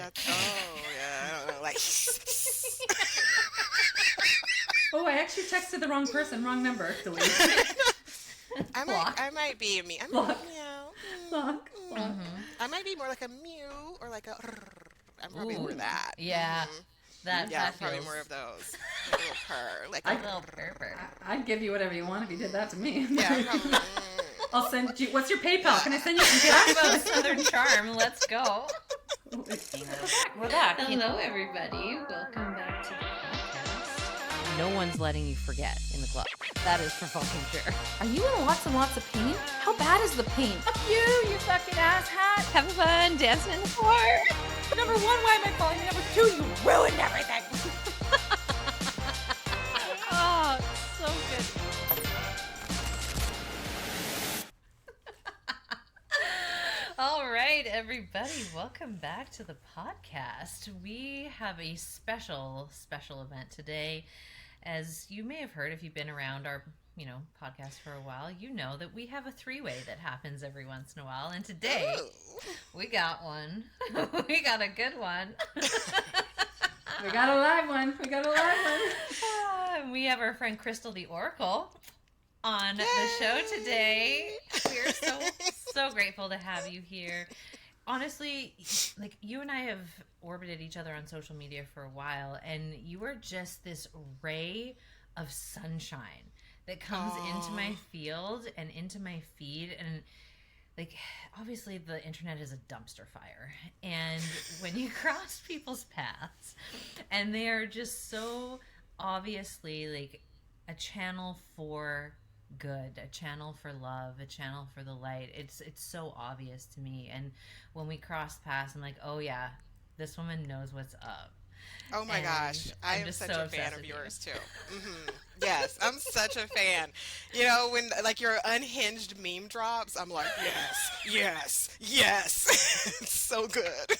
That's, yeah, I don't know, like. Oh, I actually texted the wrong person, wrong number. Delete. I might be a me. I'm Block. a meow. Block. I might be more like a mew or like a. I'm probably more that. Yeah. I'm probably more of those. Like a little purr, like a little purr. I'd give you whatever you want if you did that to me. Yeah, probably. I'll send you. What's your PayPal? Can I send you some cash? Talk about Southern Charm. Let's go. We're back. Hello, everybody. Welcome back to the podcast. No one's letting you forget in the club. That is for fucking sure. Are you in lots and lots of pain? How bad is the pain? You fucking asshat. Having fun dancing in the floor. Number one, why am I falling? Number two, you ruined everything. Oh, so good. All right, everybody, welcome back to the podcast. We have a special event today. As you may have heard if you've been around our, podcast for a while, you know that we have a three-way that happens every once in a while. And today, we got one. We got a good one. We got a live one. We have our friend Crystal the Oracle on the show today. We're so grateful to have you here. Honestly, like, you and I have orbited each other on social media for a while, and you are just this ray of sunshine that comes into my field and into my feed. And like, obviously the internet is a dumpster fire, and when you cross people's paths and they are just so obviously like a channel for good, a channel for love, a channel for the light, it's so obvious to me. And when we cross paths, I'm like, oh yeah, this woman knows what's up. Oh my gosh, I am such a fan of yours too. Yes, I'm such a fan. When like your unhinged meme drops, I'm like, yes. It's so good.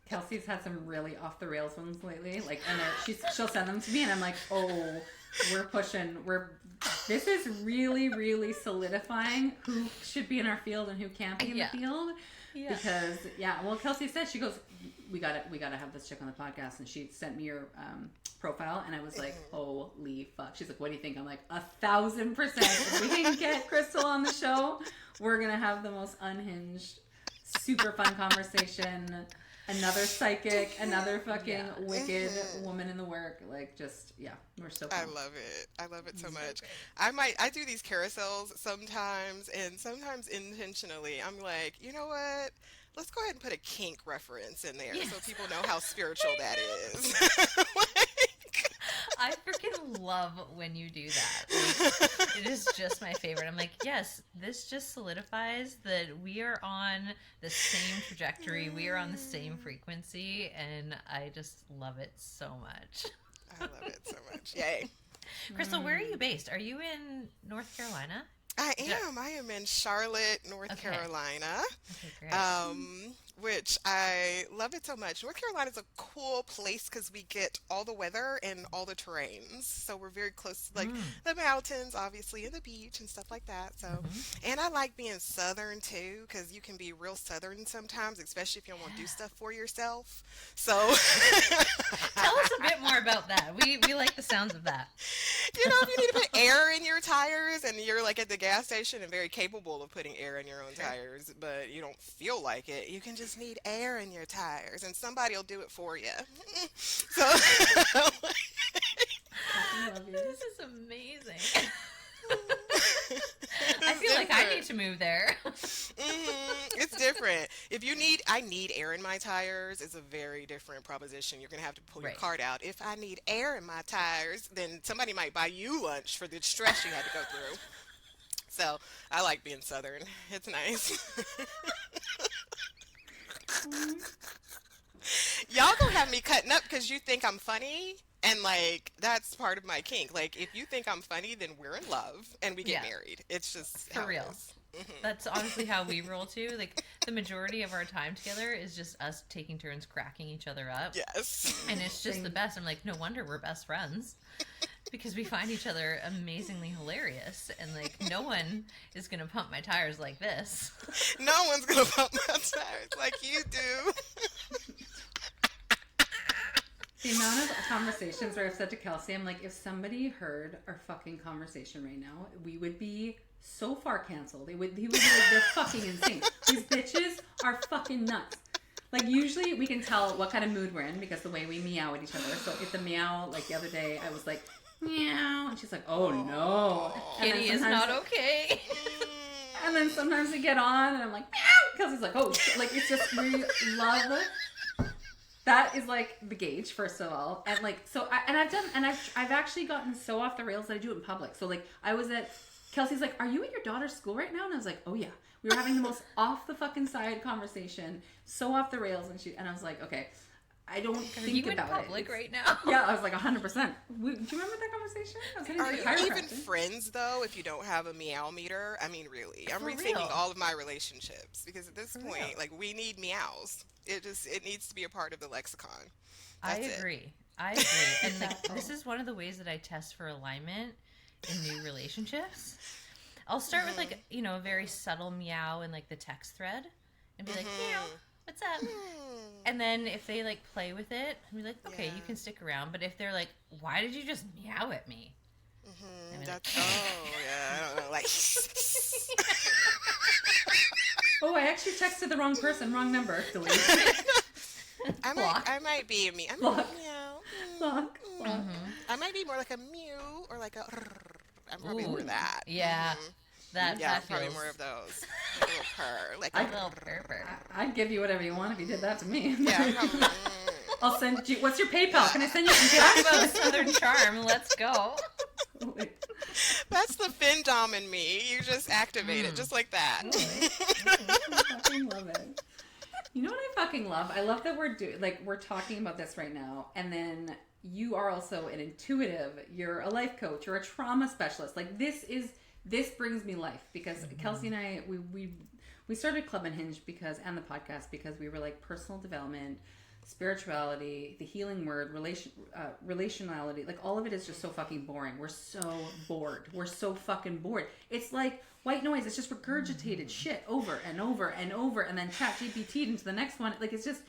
Kelsey's had some really off the rails ones lately. Like, and she'll send them to me, and I'm like, oh, we're pushing. This is really, really solidifying who should be in our field and who can't be in the field. Yeah. Because well, Kelsey said, she goes, we gotta have this chick on the podcast, and she sent me your profile, and I was like, holy fuck. She's like, what do you think? I'm like, 1,000%. If we can get Crystal on the show, we're gonna have the most unhinged, super fun conversation. Another psychic, another fucking wicked woman in the work. Like, just, we're so fun. I love it so much. I do these carousels sometimes, and sometimes intentionally. I'm like, you know what? Let's go ahead and put a kink reference in there so people know how spiritual that is. I freaking love when you do that. Like, it is just my favorite. I'm like, yes, this just solidifies that we are on the same trajectory. We are on the same frequency, and I just love it so much. I love it so much. Yay. Crystal, where are you based? Are you in North Carolina? I am in Charlotte, North Carolina. Okay, great. Which I love it so much. North Carolina is a cool place because we get all the weather and all the terrains. So we're very close to like the mountains, obviously, and the beach and stuff like that. So, and I like being Southern too, because you can be real Southern sometimes, especially if you don't want to do stuff for yourself. So, tell us a bit more about that. We like the sounds of that. If you need to put air in your tires, and you're like at the gas station and very capable of putting air in your own tires, but you don't feel like it, you can just need air in your tires, and somebody will do it for you. So, this is amazing. I feel like I need to move there. It's different. I need air in my tires is a very different proposition. You're going to have to pull your card out. If I need air in my tires, then somebody might buy you lunch for the stress you had to go through. So I like being Southern. It's nice. Y'all gonna have me cutting up because you think I'm funny, and like that's part of my kink. Like, if you think I'm funny, then we're in love and we get married. It's just for real. That's honestly how we roll too. Like, the majority of our time together is just us taking turns cracking each other up. Yes. And it's just the best. I'm like, no wonder we're best friends. Because we find each other amazingly hilarious, and like, no one is gonna pump my tires like this. No one's gonna pump my tires like you do. The amount of conversations where I've said to Kelsey, I'm like, if somebody heard our fucking conversation right now, we would be so far canceled. He would be like, they're fucking insane. These bitches are fucking nuts. Like, usually we can tell what kind of mood we're in because the way we meow at each other. So if the meow, like the other day, I was like, meow, and she's like, oh no. Kitty is not okay. And then sometimes we get on and I'm like, meow, Kelsey's like, oh shit. Like, it's just, we love it. That is like the gauge, first of all, and like so. I've actually gotten so off the rails that I do it in public. So like I was at Kelsey's like, "Are you at your daughter's school right now?" And I was like, "Oh yeah." We were having the most off the fucking side conversation, so off the rails, and I was like, "Okay, I don't think you about in public it." right now? Yeah, I was like 100%. Do you remember that conversation? I was heading Are to you the chiropractor. even friends though if you don't have a meow meter? I mean, really, I'm For rethinking real. all of my relationships because at this point, real. like, we need meows. It needs to be a part of the lexicon. I That's it. agree. And like, this is one of the ways that I test for alignment in new relationships. I'll start with like, a very subtle meow in like the text thread and be like, meow, what's up? And then if they like play with it, I'll be like, okay, Yeah. you can stick around. But if they're like, why did you just meow at me? I mean, That's yeah, I don't know, like. Oh, I actually texted the wrong person, wrong number. Delete. I might be a me. I'm Block. like a meow. Block. I might be more like a mew or like a. I'm probably more Ooh, that. yeah. That Probably feels more of those. Like a little purr, like a a little purr. I'd give you whatever you want if you did that to me. yeah. Probably, I'll send you. What's your PayPal? Can I send you some cash? Talk about Southern charm. Let's go. That's the FinDom in me. You just activate it just like that. I fucking love it. You know what I fucking love? I love that we're talking about this right now, and then you are also an intuitive. You're a life coach. You're a trauma specialist. Like this brings me life because Kelsey and I we started Club Unhinged and the podcast because we were like personal development, spirituality, the healing word, relationality, like all of it is just so fucking boring. We're so bored. We're so fucking bored. It's like white noise. It's just regurgitated shit over and over and over, and then chat GPT'd into the next one. Like it's just,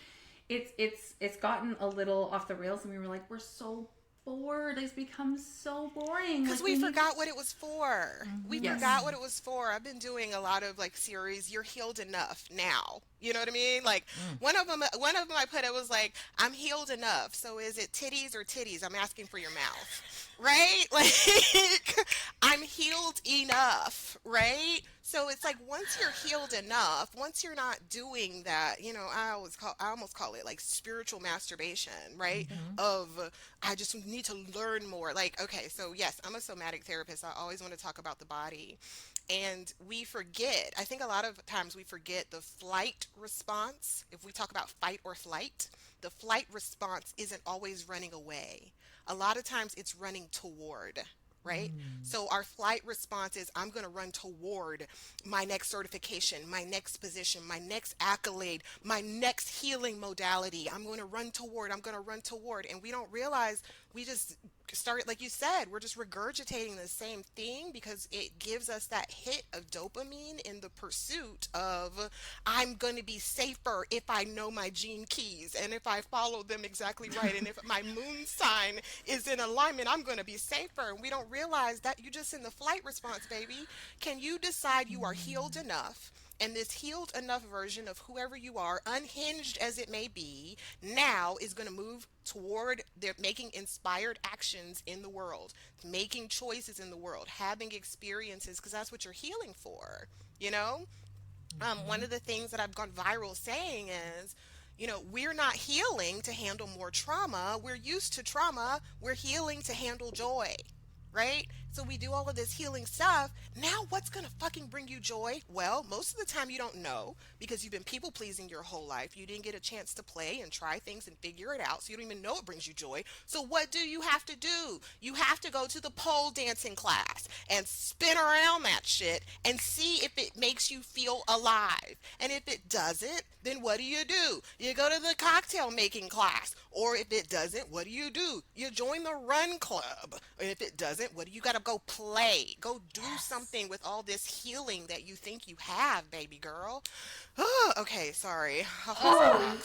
it's gotten a little off the rails, and we were like, we're so bored. It's become so boring. Because Like, we forgot what it was for. We Yes. forgot what it was for. I've been doing a lot of like series. You're healed enough now. You know what I mean? Like one of them I put it was like, I'm healed enough. So is it titties or titties? I'm asking for your mouth, right? Like I'm healed enough, right? So it's like once you're healed enough, once you're not doing that, I almost call it like spiritual masturbation, right? Of I just need to learn more. Like, okay, so yes, I'm a somatic therapist. I always want to talk about the body. And we forget, I think a lot of times we forget the flight response. If we talk about fight or flight, the flight response isn't always running away. A lot of times it's running toward, right? So our flight response is I'm going to run toward my next certification, my next position, my next accolade, my next healing modality. I'm going to run toward. And we don't realize we just start, like you said, we're just regurgitating the same thing because it gives us that hit of dopamine in the pursuit of I'm going to be safer if I know my gene keys and if I follow them exactly right. And if my moon sign is in alignment, I'm going to be safer. And we don't realize that you're just in the flight response, baby. Can you decide you are healed enough? And this healed enough version of whoever you are, unhinged as it may be, now is going to move toward making inspired actions in the world, making choices in the world, having experiences, because that's what you're healing for, One of the things that I've gone viral saying is, we're not healing to handle more trauma. We're used to trauma. We're healing to handle joy. Right? So we do all of this healing stuff. Now what's going to fucking bring you joy? Well, most of the time you don't know because you've been people pleasing your whole life. You didn't get a chance to play and try things and figure it out. So you don't even know it brings you joy. So what do you have to do? You have to go to the pole dancing class and spin around that shit and see if it makes you feel alive. And if it doesn't, then what do? You go to the cocktail making class. Or if it doesn't, what do? You join the run club. And if it doesn't, what do? You got to go play. Go do something with all this healing that you think you have, baby girl. Oh, okay, sorry. Oh,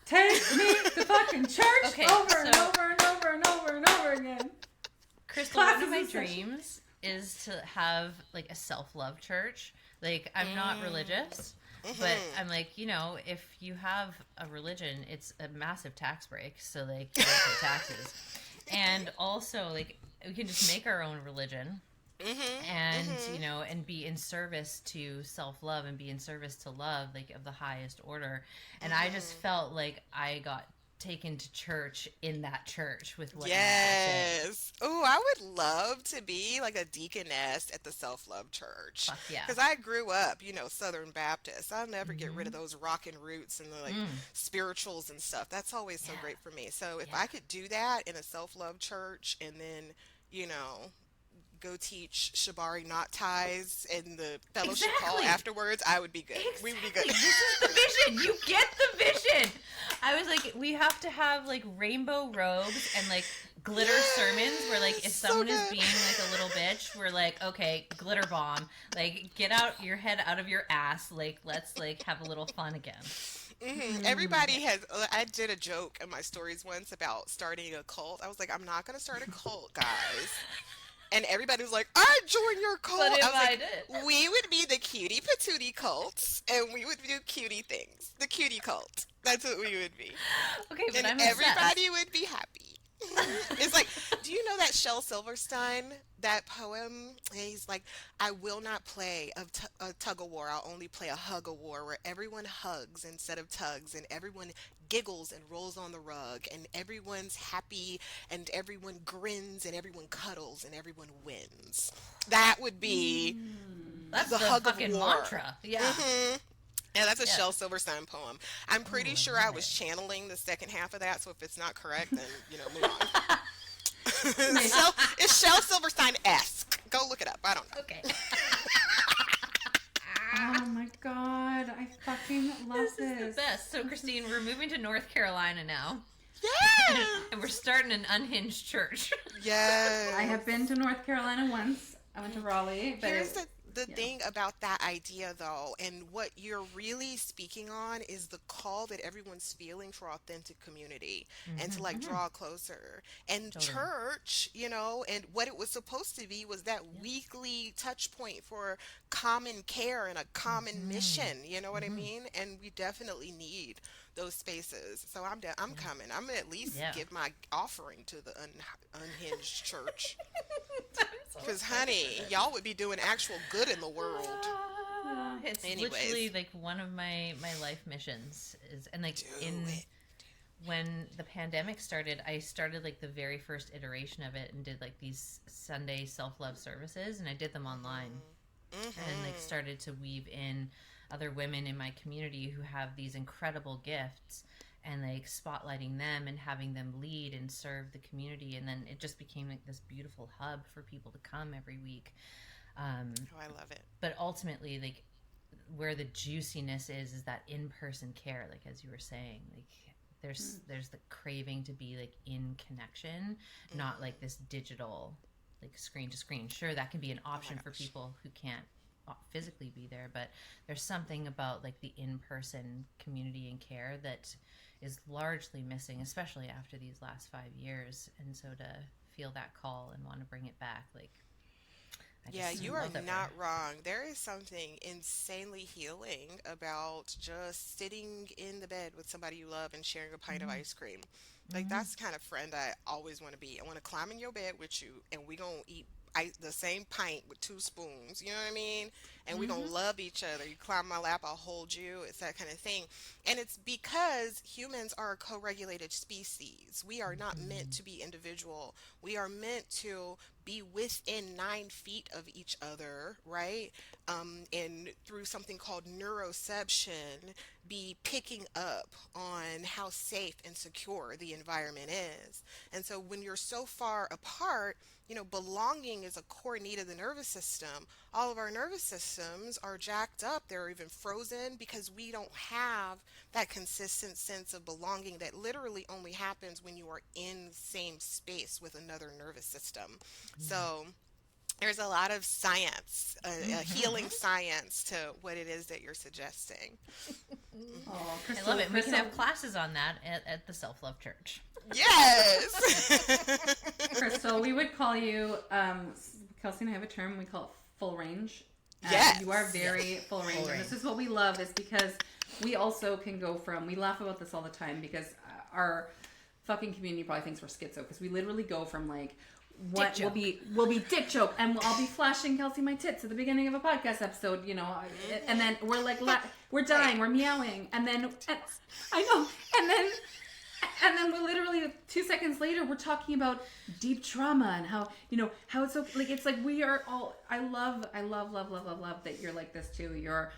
take me the fuck in church Okay, over and so- over and over and over and over again. Crystal, one of Classes my and sessions. dreams is to have like a self-love church. Like, I'm not religious, but I'm like, if you have a religion, it's a massive tax break, so like you don't pay taxes. And also, like, we can just make our own religion. And and be in service to self-love and be in service to love, like, of the highest order. And I just felt like I got taken to church in that church with what you said. Yes. Oh, I would love to be like a deaconess at the self-love church. Fuck yeah. Because I grew up, Southern Baptist. I'll never get rid of those rockin' roots and the spirituals and stuff. That's always so great for me. So if I could do that in a self-love church and then, go teach shibari knot ties in the fellowship hall afterwards, I would be good. We would be good. This is the vision. You get the vision. I was like, we have to have like rainbow robes and like glitter sermons where like if someone is being like a little bitch, we're like, okay, glitter bomb. Like, get out your head out of your ass. Like, let's like have a little fun again. Everybody has. I did a joke in my stories once about starting a cult. I was like, I'm not going to start a cult, guys. And everybody was like, I join your cult. But if I was I like, did. we would be the cutie patootie cults, and we would do cutie things. The cutie cult. That's what we would be. Okay, but And I'm everybody would be happy. It's like, do you know that Shel Silverstein, that poem? And he's like, I will not play a tug of war. I'll only play a hug of war where everyone hugs instead of tugs and everyone giggles and rolls on the rug and everyone's happy and everyone grins and everyone cuddles and everyone wins. That would be That's the the hug of fucking war. mantra. Yeah. Yeah, that's a Yeah. Shel Silverstein poem. I'm pretty sure I was channeling the second half of that, so if it's not correct, then, move on. It's Shel Silverstein-esque. Go look it up. I don't know. Okay. Oh my god, I fucking love This is the best. So, Christine, we're moving to North Carolina now, Yeah! and we're starting an unhinged church. Yes. I have been to North Carolina once. I went to Raleigh, but Here's the yeah. thing about that idea, though, and what you're really speaking on is the call that everyone's feeling for authentic community and to like draw closer. And Totally. church, and what it was supposed to be was that weekly touch point for common care and a common mission. You know what I mean? And we definitely need those spaces. So I'm coming. I'm gonna at least give my offering to the unhinged church. Because, honey, y'all would be doing actual good in the world. It's Anyways. literally like one of my life missions is, and like when the pandemic started, I started like the very first iteration of it and did like these Sunday self-love services, and I did them online and like started to weave in other women in my community who have these incredible gifts and like spotlighting them and having them lead and serve the community, and then it just became like this beautiful hub for people to come every week. Oh, I love it. But ultimately, like, where the juiciness is that in-person care, like as you were saying, like there's the craving to be like in connection, not like this digital like screen to screen. Sure, that can be an option for people who can't physically be there, but there's something about like the in-person community and care that is largely missing, especially after these last 5 years. And so to feel that call and want to bring it back, like, Yeah, you are not wrong. There is something insanely healing about just sitting in the bed with somebody you love and sharing a pint of ice cream. Like, that's the kind of friend I always want to be. I want to climb in your bed with you, and we going to eat the same pint with 2 spoons. You know what I mean? And we going to love each other. You climb my lap, I'll hold you. It's that kind of thing. And it's because humans are a co-regulated species. We are not meant to be individual. We are meant to be within 9 feet of each other, right? And through something called neuroception, be picking up on how safe and secure the environment is. And so when you're so far apart, belonging is a core need of the nervous system. All of our nervous systems are jacked up. They're even frozen because we don't have that consistent sense of belonging that literally only happens when you are in the same space with another nervous system. So there's a lot of science, a healing science to what it is that you're suggesting. Oh, I love it. We can have classes on that at the Self Love Church. Yes. Crystal, we would call you, Kelsey and I have a term, we call it full range. Yes. You are very full range. Full And range. this is what we love, is because we also can go from, we laugh about this all the time because our fucking community probably thinks we're schizo, because we literally go from like, what will be dick joke, and I'll be flashing Kelsey my tits at the beginning of a podcast episode, you know, and then we're like, we're dying, we're meowing, and then, I know, and then we're literally 2 seconds later, we're talking about deep trauma and how, you know, how it's so, like, it's like we are all, I love that you're like this too. You're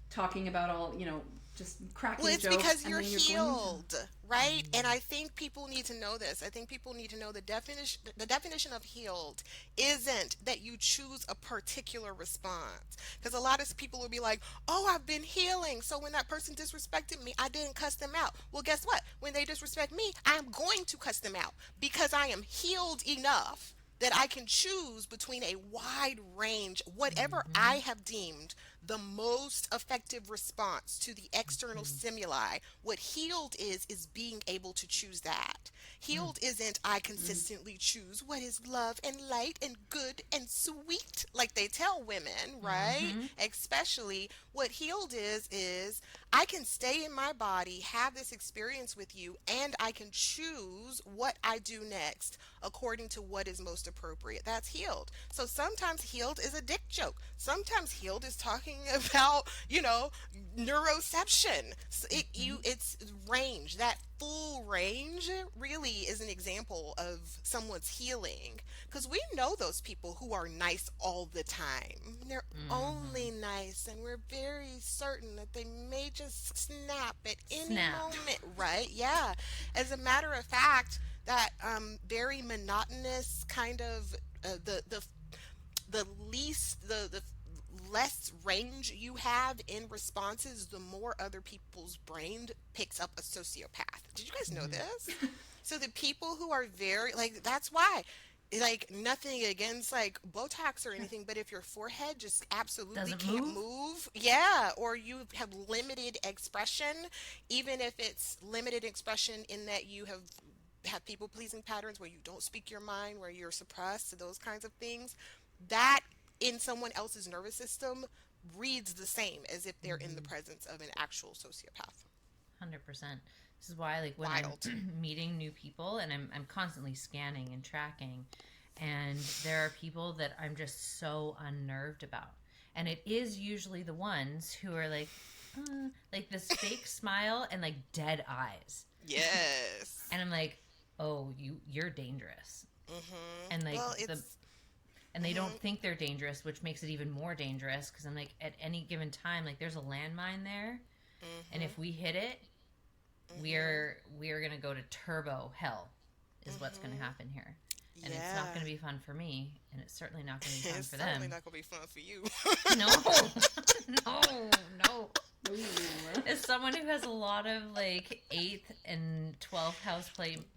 talking about all, you know, just cracking Well, it's jokes. because and you're then healed, right? And I think people need to know this. I think people need to know the definition. The definition of healed isn't that you choose a particular response. Because a lot of people will be like, "Oh, I've been healing. So when that person disrespected me, I didn't cuss them out." Well, guess what? When they disrespect me, I'm going to cuss them out because I am healed enough that I can choose between a wide range, whatever I have deemed the most effective response to the external stimuli. What healed is being able to choose that. Healed isn't I consistently choose what is love and light and good and sweet, like they tell women, right? Especially what healed is I can stay in my body, have this experience with you, and I can choose what I do next according to what is most appropriate. That's healed. So sometimes healed is a dick joke. Sometimes healed is talking about, you know, neuroception. So it's range. That full range really is an example of someone's healing, because we know those people who are nice all the time. They're only nice, and we're very certain that they may just snap at any moment, right? Yeah. As a matter of fact, that very monotonous kind of the least the less range you have in responses, the more other people's brain picks up a sociopath. Did you guys know this? So the people who are very, like, that's why, like, nothing against like Botox or anything, but if your forehead just absolutely Doesn't can't move, yeah, or you have limited expression, even if it's limited expression in that you have people pleasing patterns where you don't speak your mind, where you're suppressed, those kinds of things, that in someone else's nervous system reads the same as if they're in the presence of an actual sociopath. 100%. This is why, like, when Wild. I'm meeting new people and I'm constantly scanning and tracking, and there are people that I'm just so unnerved about, and it is usually the ones who are like this fake smile and like dead eyes. Yes. And I'm like, oh, you're dangerous. And like Well, and they don't think they're dangerous, which makes it even more dangerous, because I'm like, at any given time, like, there's a landmine there, and if we hit it, we're gonna go to turbo hell, is what's gonna happen here, and it's not gonna be fun for me, and it's certainly not gonna be fun it's for certainly them. not gonna be fun for you. No. As someone who has a lot of like 8th and 12th house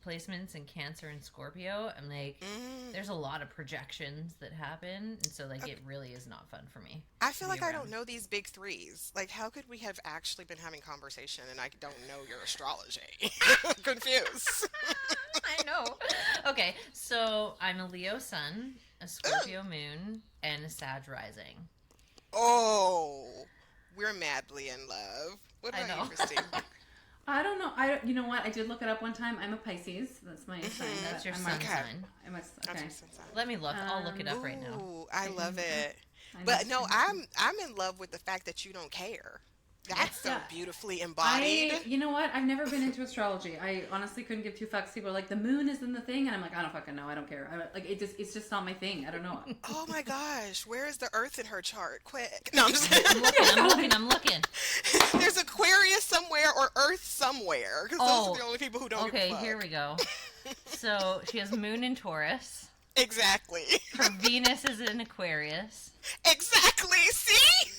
placements in Cancer and Scorpio, I'm like, there's a lot of projections that happen, and so like it really is not fun for me. I feel to like be I around. don't know these big threes. Like, how could we have actually been having conversation and I don't know your astrology? Confused. I know. Okay, so I'm a Leo sun, a Scorpio moon, and a Sag rising. Oh, we're madly in love. What I about know. you, Christine? I don't know. You know what? I did look it up one time. I'm a Pisces. That's my sign. That's your I'm sun a- sign. I'm a, That's okay. your sun sign. Let me look. I'll look it up right now. Ooh, I love it. I But know. no, I'm in love with the fact that you don't care. That's so Yeah. beautifully embodied. You know what? I've never been into astrology. I honestly couldn't give two fucks. People are like, the moon is in the thing, and I'm like, I don't fucking know. I don't care. It's just not my thing. I don't know. Oh my gosh, where is the Earth in her chart? Quick. No, I'm just I'm looking. There's Aquarius somewhere or Earth somewhere, because those are the only people who don't give a Okay, fuck. here we go. So she has moon in Taurus. Exactly. Her Venus is in Aquarius. Exactly. See?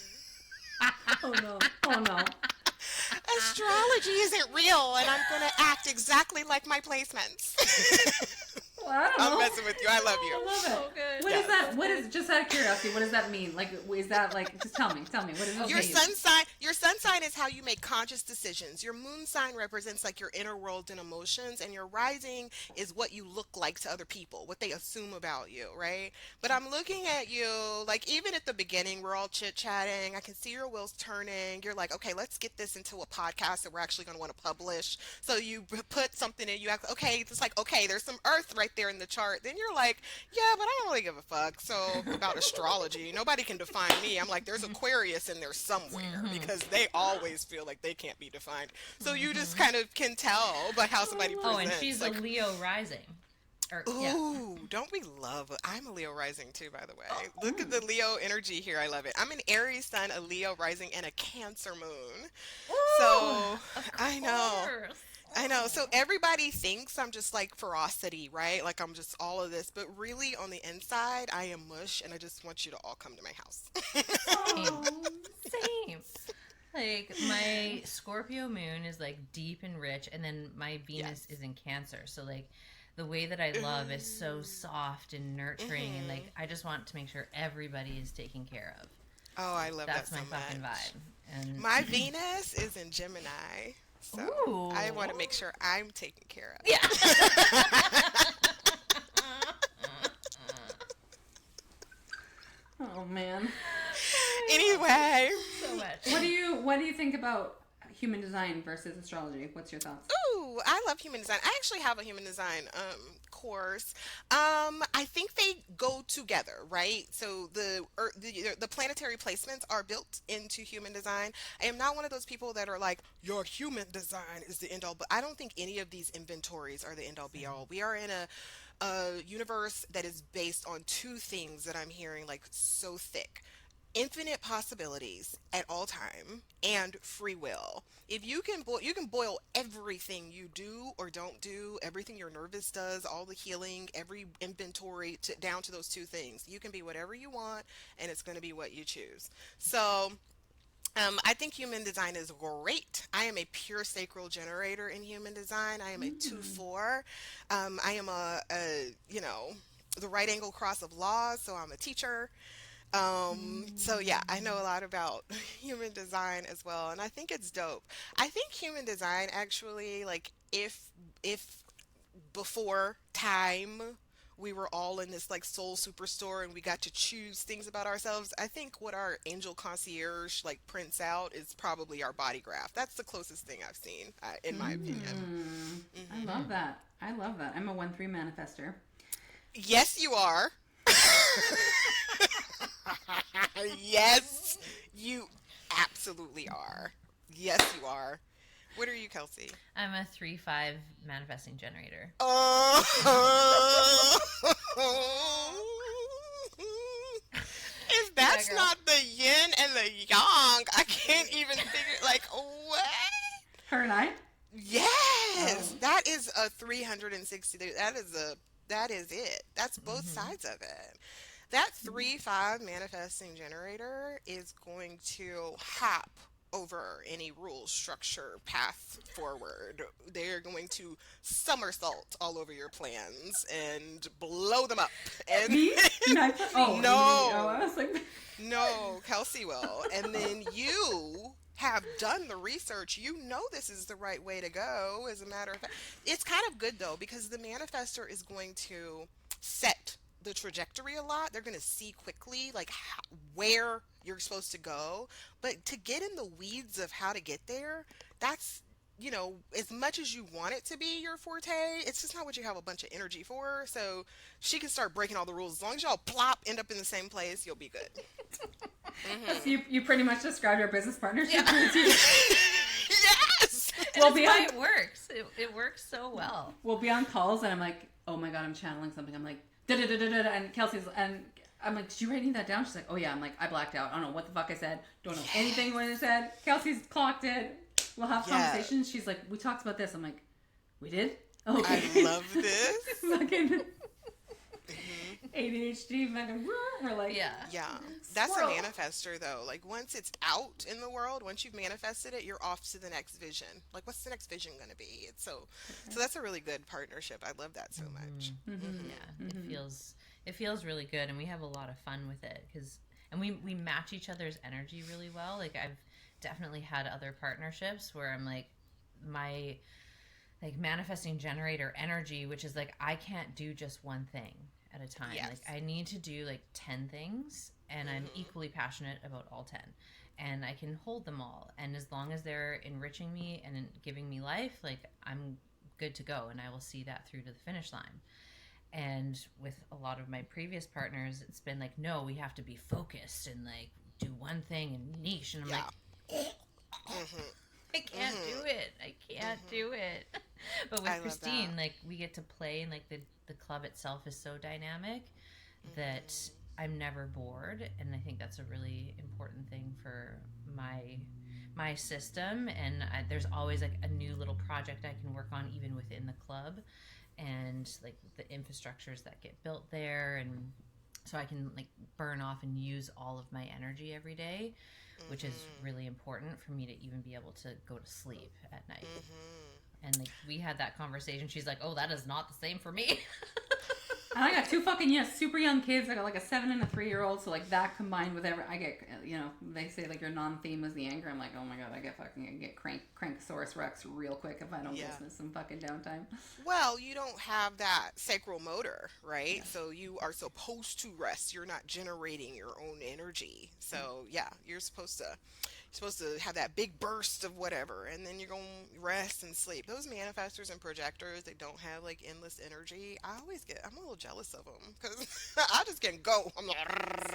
Oh no. Oh no. Astrology isn't real, and I'm going to act exactly like my placements. Well, I don't know. I'm messing with you. I love I you. love it. good. what is that? What is, just out of curiosity, what does that mean? Like, is that like, just tell me, what does it Your mean? your sun sign is how you make conscious decisions. Your moon sign represents like your inner world and emotions, and your rising is what you look like to other people, what they assume about you, right? But I'm looking at you, like even at the beginning, we're all chit-chatting. I can see your wheels turning. You're like, okay, let's get this into a podcast that we're actually going to want to publish. So you put something in, you act, okay, it's like, okay, there's some earth right there in the chart. Then you're like, yeah, but I don't really give a fuck. So about astrology, nobody can define me. I'm like, there's Aquarius in there somewhere because they always feel like they can't be defined. So you just kind of can tell by how somebody presents. Oh, and she's like, a Leo rising. Ooh, don't we love it? I'm a Leo rising too, by the way. Look at the Leo energy here. I love it. I'm an Aries sun, a Leo rising, and a Cancer moon. So I know. I know. So everybody thinks I'm just like ferocity, right? Like I'm just all of this. But really on the inside, I am mush, and I just want you to all come to my house. Same. Like my Scorpio moon is like deep and rich, and then my Venus is in Cancer. So like the way that I love is so soft and nurturing, and like I just want to make sure everybody is taken care of. Oh, I love that so much. That's my fucking vibe. And my Venus is in Gemini. So I want to make sure I'm taken care of. Yeah. Oh man. Anyway, So much. What do you think about human design versus astrology? What's your thoughts? ooh, I love human design. I actually have a human design course. I think they go together, right? So the planetary placements are built into human design. I am not one of those people that are like, your human design is the end all, but I don't think any of these inventories are the end all be all. We are in a universe that is based on two things that I'm hearing like so thick: infinite possibilities at all time and free will. If you can boil everything you do or don't do, everything your nervous does, all the healing, every inventory down to those two things. You can be whatever you want, and it's going to be what you choose. So I think human design is great. I am a pure sacral generator in human design. I am a 2-4. I am the right angle cross of laws, so I'm a teacher. So yeah, I know a lot about human design as well, and I think it's dope. I think human design actually, like, if before time we were all in this like soul superstore and we got to choose things about ourselves, I think what our angel concierge like prints out is probably our body graph. That's the closest thing I've seen, in my opinion. I love that. I'm a 1-3 manifester. Yes, you are. Yes, you absolutely are. Yes, you are. What are you, Kelsey? I'm a 3-5 manifesting generator. If that's not the yin and the yang, I can't even figure, like, what? Her and I? Yes, that is a 360. That is it. That's both sides of it. That 3-5 manifesting generator is going to hop over any rule, structure, path forward. They're going to somersault all over your plans and blow them up. And Me? No. No. I was like, no, Kelsey will. And then you have done the research. You know this is the right way to go, as a matter of fact. It's kind of good, though, because the manifestor is going to set the trajectory a lot. They're going to see quickly like where you're supposed to go, but to get in the weeds of how to get there, that's, as much as you want it to be your forte, it's just not what you have a bunch of energy for. So she can start breaking all the rules. As long as y'all end up in the same place, you'll be good. So you pretty much described our business partnership. Yeah. Yes. Well, why it works. It works so well. We'll be on calls and I'm like, oh my God, I'm channeling something. I'm like, da-da-da-da-da, and Kelsey's, and I'm like, did you write any of that down? She's like, oh yeah. I'm like, I blacked out. I don't know what the fuck I said. Don't know anything what I said. Kelsey's clocked it. We'll have conversations. She's like, we talked about this. I'm like, we did? Okay. I love this. Fucking ADHD, fucking, we're like, Yeah. That's Squirrel. a manifester, though. Like, once it's out in the world, once you've manifested it, you're off to the next vision. Like, what's the next vision going to be? So that's a really good partnership. I love that so much. Yeah, it it feels really good, and we have a lot of fun with it and we match each other's energy really well. Like I've definitely had other partnerships where I'm like my like manifesting generator energy, which is like I can't do just one thing at a time. Yes. Like I need to do like 10 things, and I'm equally passionate about all 10. And I can hold them all. And as long as they're enriching me and giving me life, like I'm good to go, and I will see that through to the finish line. And with a lot of my previous partners, it's been like, no, we have to be focused and like do one thing and niche. And I'm like, I can't do it. I can't do it. But with Christine, like we get to play, and like the club itself is so dynamic that I'm never bored. And I think that's a really important thing for my system. And there's always like a new little project I can work on even within the club, and like the infrastructures that get built there, and so I can like burn off and use all of my energy every day, which is really important for me to even be able to go to sleep at night. And like we had that conversation. She's like, "Oh, that is not the same for me." And I got two fucking super young kids. I got like a 7 and a 3-year-old. So like that combined with I get, they say like your non-theme is the anger. I'm like, oh my god, I get crankosaurus rex real quick if I don't listen to some fucking downtime. Well, you don't have that sacral motor, right? Yeah. So you are supposed to rest. You're not generating your own energy. So yeah, you're supposed to have that big burst of whatever, and then you're going to rest and sleep. Those manifestors and projectors, they don't have like endless energy. I'm a little jealous of them because I just can go. I'm like,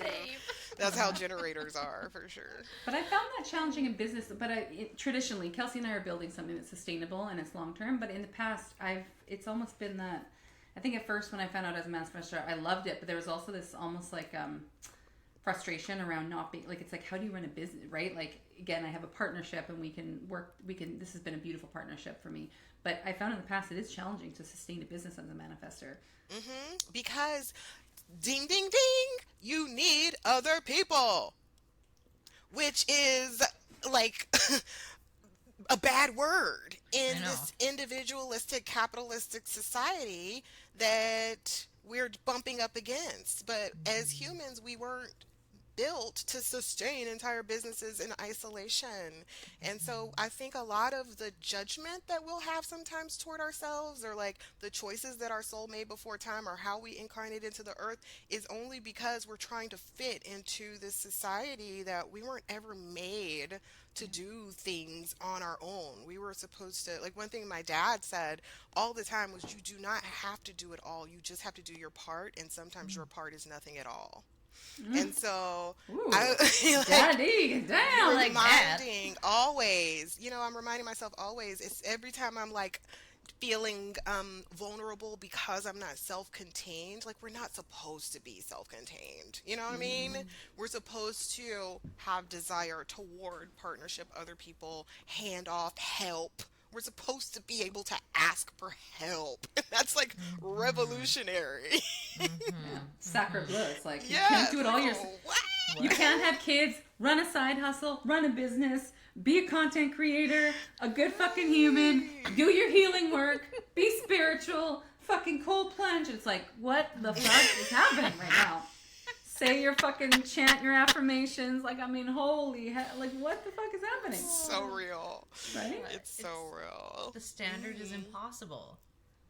same. That's how generators are for sure. But I found that challenging in business. But traditionally, Kelsey and I are building something that's sustainable and it's long term. But in the past, it's almost been that. I think at first when I found out as a manifestor, I loved it, but there was also this almost like frustration around not being like, it's like, how do you run a business, right? Like again, I have a partnership and we can this has been a beautiful partnership for me, but I found in the past it is challenging to sustain a business as a manifestor. Because ding ding ding, you need other people, which is like a bad word in this individualistic capitalistic society that we're bumping up against. But as humans, we weren't built to sustain entire businesses in isolation. And so I think a lot of the judgment that we'll have sometimes toward ourselves, or like the choices that our soul made before time, or how we incarnate into the earth, is only because we're trying to fit into this society that we weren't ever made to do things on our own. We were supposed to, like one thing my dad said all the time was, you do not have to do it all. You just have to do your part, and sometimes your part is nothing at all. And so Daddy, damn, like reminding always, I'm reminding myself always, it's every time I'm like feeling vulnerable because I'm not self-contained. Like we're not supposed to be self-contained. You know what I mean? We're supposed to have desire toward partnership, other people, hand off, help. We're supposed to be able to ask for help. That's like revolutionary. Sacre bleu. It's like you can't do it all yourself. You can't have kids, run a side hustle, run a business, be a content creator, a good fucking human, do your healing work, be spiritual, fucking cold plunge. It's like, what the fuck is happening right now? Say your fucking, chant your affirmations. Like, I mean, holy hell. Like, what the fuck is happening? It's so real. Right? It's so real. The standard is impossible.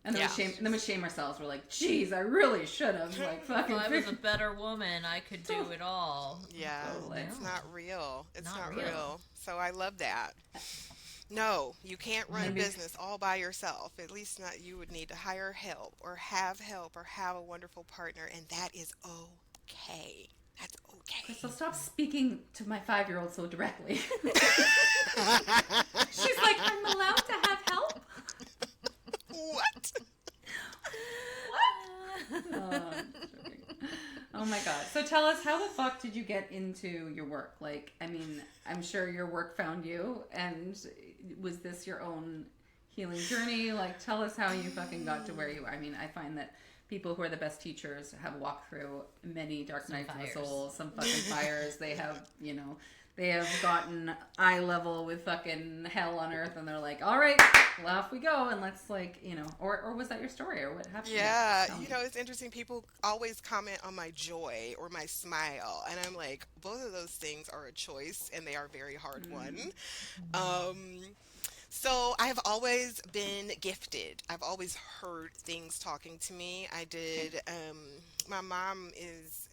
And then we shame ourselves. We're like, geez, I really should have. Like, fucking. If I was a better woman, I could do it all. Yeah, totally. It's not real. It's not real. So I love that. No, you can't run a business all by yourself. At least not. You would need to hire help or have a wonderful partner, and that is okay. That's okay. Crystal, stop speaking to my 5-year-old so directly. She's like, I'm allowed to have help? What? Oh my god. So tell us, how the fuck did you get into your work? Like, I mean, I'm sure your work found you, and was this your own healing journey? Like, tell us how you fucking got to where you are. I mean, I find that people who are the best teachers have walked through many dark nights of the soul, some fucking fires. They have, they have gotten eye level with fucking hell on earth, and they're like, all right, well, off we go, and let's like, or was that your story, or what happened? Yeah, it's interesting. People always comment on my joy or my smile, and I'm like, both of those things are a choice, and they are very hard won. Um, So I have always been gifted. I've always heard things talking to me. I did. My mom is,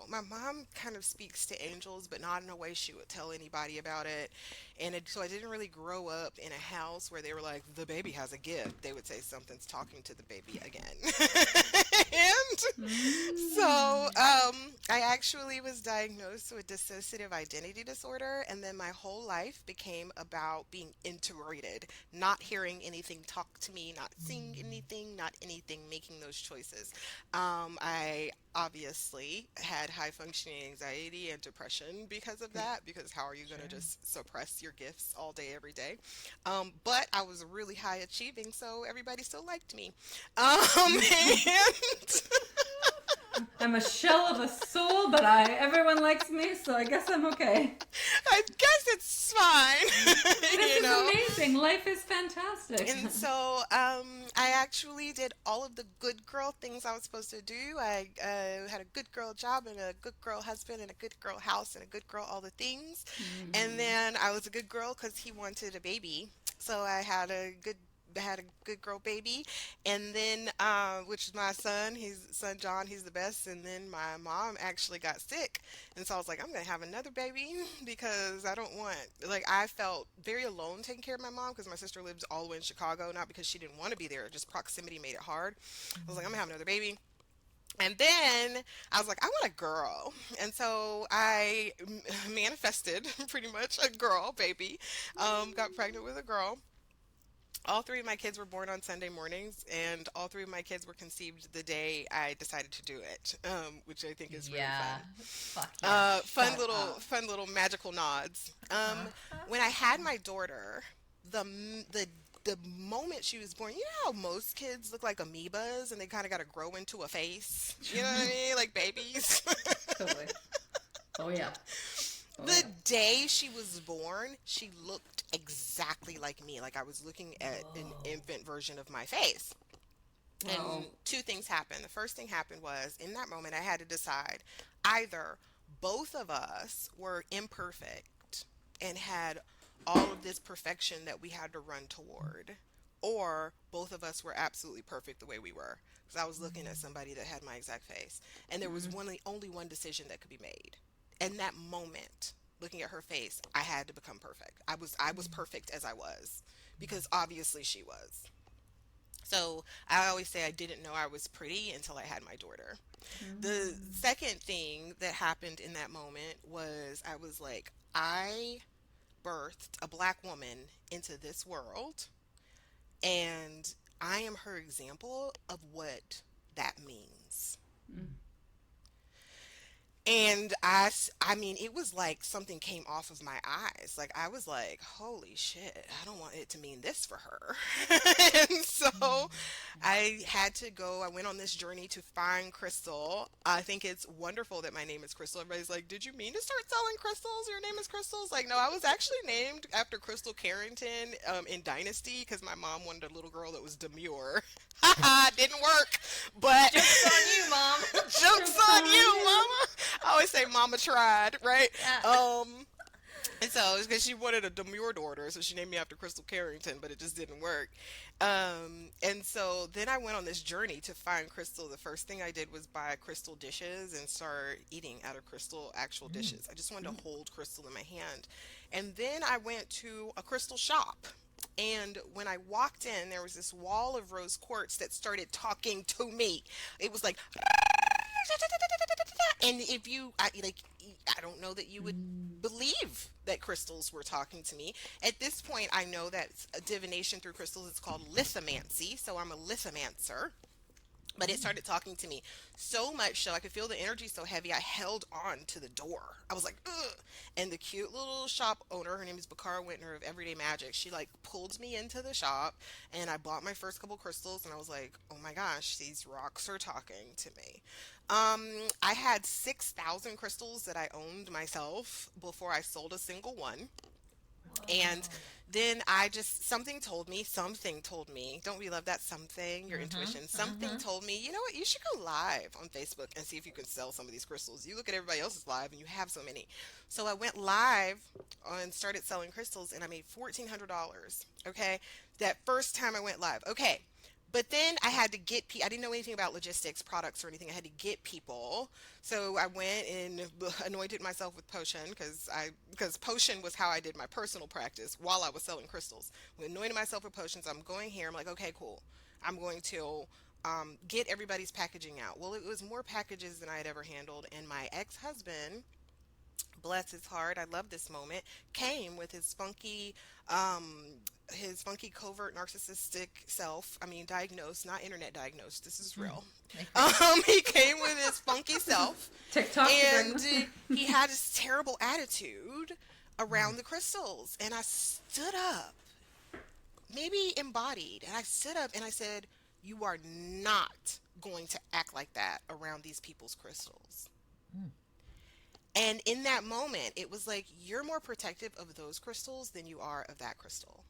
my mom kind of speaks to angels, but not in a way she would tell anybody about it. So I didn't really grow up in a house where they were like, the baby has a gift. They would say something's talking to the baby again. And so I actually was diagnosed with dissociative identity disorder, and then my whole life became about being integrated, not hearing anything talk to me, not seeing anything, not anything, making those choices. I obviously had high functioning anxiety and depression because of that, because how are you going to just suppress your gifts all day, every day? But I was really high achieving, so everybody still liked me. And I'm a shell of a soul, but everyone likes me, so I guess I'm okay. I guess it's fine. This is amazing. Life is fantastic. And so I actually did all of the good girl things I was supposed to do. I had a good girl job and a good girl husband and a good girl house and a good girl all the things. And then I was a good girl because he wanted a baby. So I had a good girl baby, and then which is my son, son John, he's the best. And then my mom actually got sick, and so I was like, I'm gonna have another baby because I felt very alone taking care of my mom, because my sister lives all the way in Chicago, not because she didn't want to be there, just proximity made it hard. I was like, I'm gonna have another baby. And then I was like, I want a girl. And so I manifested pretty much a girl baby, got pregnant with a girl. All three of my kids were born on Sunday mornings, and all three of my kids were conceived the day I decided to do it, which I think is really fun. Fuck yeah. Fun little magical nods. When I had my daughter, the moment she was born, you know how most kids look like amoebas and they kind of got to grow into a face? You know what I mean? Like babies. Totally. Oh, yeah. The day she was born, she looked exactly like me. Like I was looking at an infant version of my face. And two things happened. The first thing happened was, in that moment, I had to decide either both of us were imperfect and had all of this perfection that we had to run toward, or both of us were absolutely perfect the way we were. Because I was looking at somebody that had my exact face. And there was only one decision that could be made. In that moment, looking at her face, I had to become perfect. I was perfect as I was, because obviously she was. So I always say I didn't know I was pretty until I had my daughter. The second thing that happened in that moment was, I was like, I birthed a black woman into this world, and I am her example of what that means. And I mean, it was like something came off of my eyes. Like, I was like, holy shit, I don't want it to mean this for her. And so I had to go. I went on this journey to find Crystal. I think it's wonderful that my name is Crystal. Everybody's like, did you mean to start selling crystals? Your name is Crystals? Like, no, I was actually named after Crystal Carrington in Dynasty, because my mom wanted a little girl that was demure. Didn't work, but Joke's on you, Mom. Joke's on you, Mama. I always say Mama tried, right? Yeah. And so it's because she wanted a demure daughter, so she named me after Crystal Carrington, but it just didn't work. And so then I went on this journey to find Crystal. The first thing I did was buy crystal dishes and start eating out of crystal actual dishes. I just wanted to hold crystal in my hand. And then I went to a crystal shop. And when I walked in, there was this wall of rose quartz that started talking to me. It was like, and if I don't know that you would believe that crystals were talking to me. At this point, I know that divination through crystals is called lithomancy, so I'm a lithomancer. But it started talking to me so much so I could feel the energy so heavy. I held on to the door. I was like, ugh. And the cute little shop owner, her name is Bakara Wintner of Everyday Magic, she like pulled me into the shop and I bought my first couple crystals and I was like, oh my gosh, these rocks are talking to me. I had 6,000 crystals that I owned myself before I sold a single one. And then I just, something told me, don't we love that something, your intuition? Something told me, you know what, you should go live on Facebook and see if you can sell some of these crystals. You look at everybody else's live and you have so many. So I went live and started selling crystals and I made $1,400. Okay. That first time I went live. Okay. But then I had to get I didn't know anything about logistics, products, or anything. I had to get people. So I went and anointed myself with potion because potion was how I did my personal practice while I was selling crystals. I anointed myself with potions. I'm going here. I'm like, okay, cool. I'm going to get everybody's packaging out. Well, it was more packages than I had ever handled. And my ex-husband, bless his heart, I love this moment, came with his funky covert narcissistic self. I mean, diagnosed, not internet diagnosed. This is real. He came with his funky self. TikTok. And he had this terrible attitude around the crystals. And I stood up, maybe embodied, and I stood up and I said, you are not going to act like that around these people's crystals. And in that moment, it was like, you're more protective of those crystals than you are of that crystal.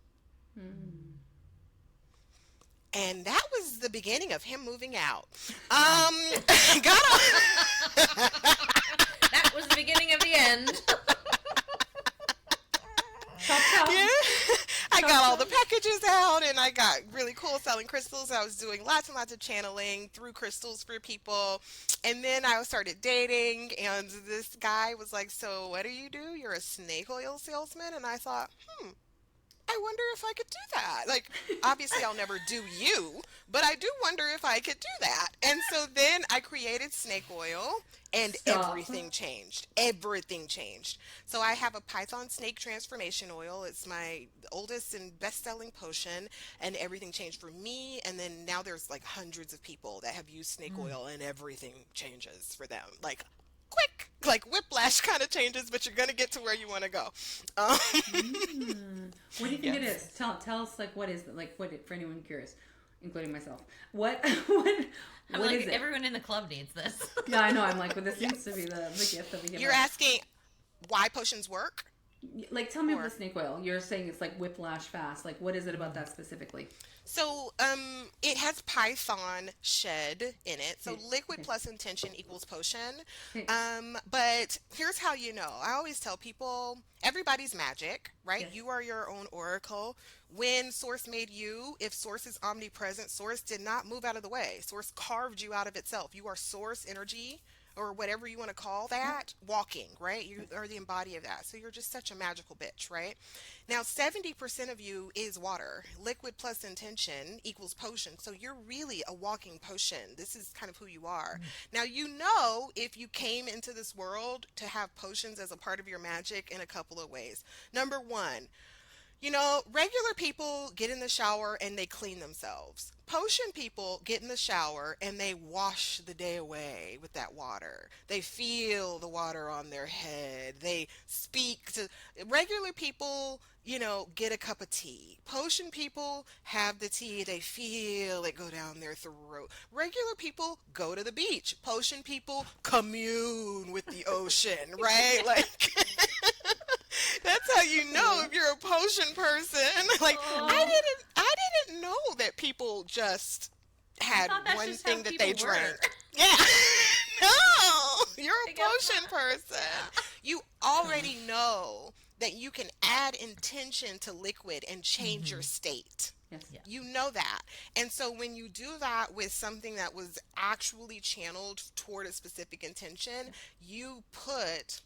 And that was the beginning of him moving out. Got That was the beginning of the end. Yeah. I got all the packages out and I got really cool selling crystals. I was doing lots and lots of channeling through crystals for people. And then I started dating and this guy was like, so what do? You're a snake oil salesman? And I thought, I wonder if I could do that. Like, obviously I'll never do you, but I do wonder if I could do that. And so then I created snake oil and everything changed. Everything changed. So I have a Python snake transformation oil. It's my oldest and best-selling potion, and everything changed for me. And then now there's like hundreds of people that have used snake oil and everything changes for them. Like, quick, like whiplash kind of changes, but you're going to get to where you want to go. What do you think it is? Tell us, like, what is it? Like, for anyone curious, including myself, what I'm what like, is it? everyone in the club needs this. Yeah, I know. I'm like, but this seems to be the gift that we give. You're asking why potions work? Like, tell me about the snake oil. You're saying it's like whiplash fast. Like, what is it about that specifically? So, it has Python shed in it. So liquid plus intention equals potion. But here's how you know. I always tell people, everybody's magic, right? Yes. You are your own oracle. When Source made you, if Source is omnipresent, Source did not move out of the way. Source carved you out of itself. You are Source energy, or whatever you want to call that, walking, right? You are the embody of that. So you're just such a magical bitch, right? Now, 70% of you is water. Liquid plus intention equals potion. So you're really a walking potion. This is kind of who you are. Now, you know, if you came into this world to have potions as a part of your magic in a couple of ways. Number one, you know, regular people get in the shower and they clean themselves. Potion people get in the shower and they wash the day away with that water. They feel the water on their head. They speak to regular people, you know, get a cup of tea. Potion people have the tea. They feel it go down their throat. Regular people go to the beach. Potion people commune with the ocean, right? Like that's how you know if you're a potion person. Like I didn't know that people just had one thing that they drank. Yeah. No, you're a potion person. You already know that you can add intention to liquid and change your state. Yes. Yeah. You know that. And so when you do that with something that was actually channeled toward a specific intention, you put,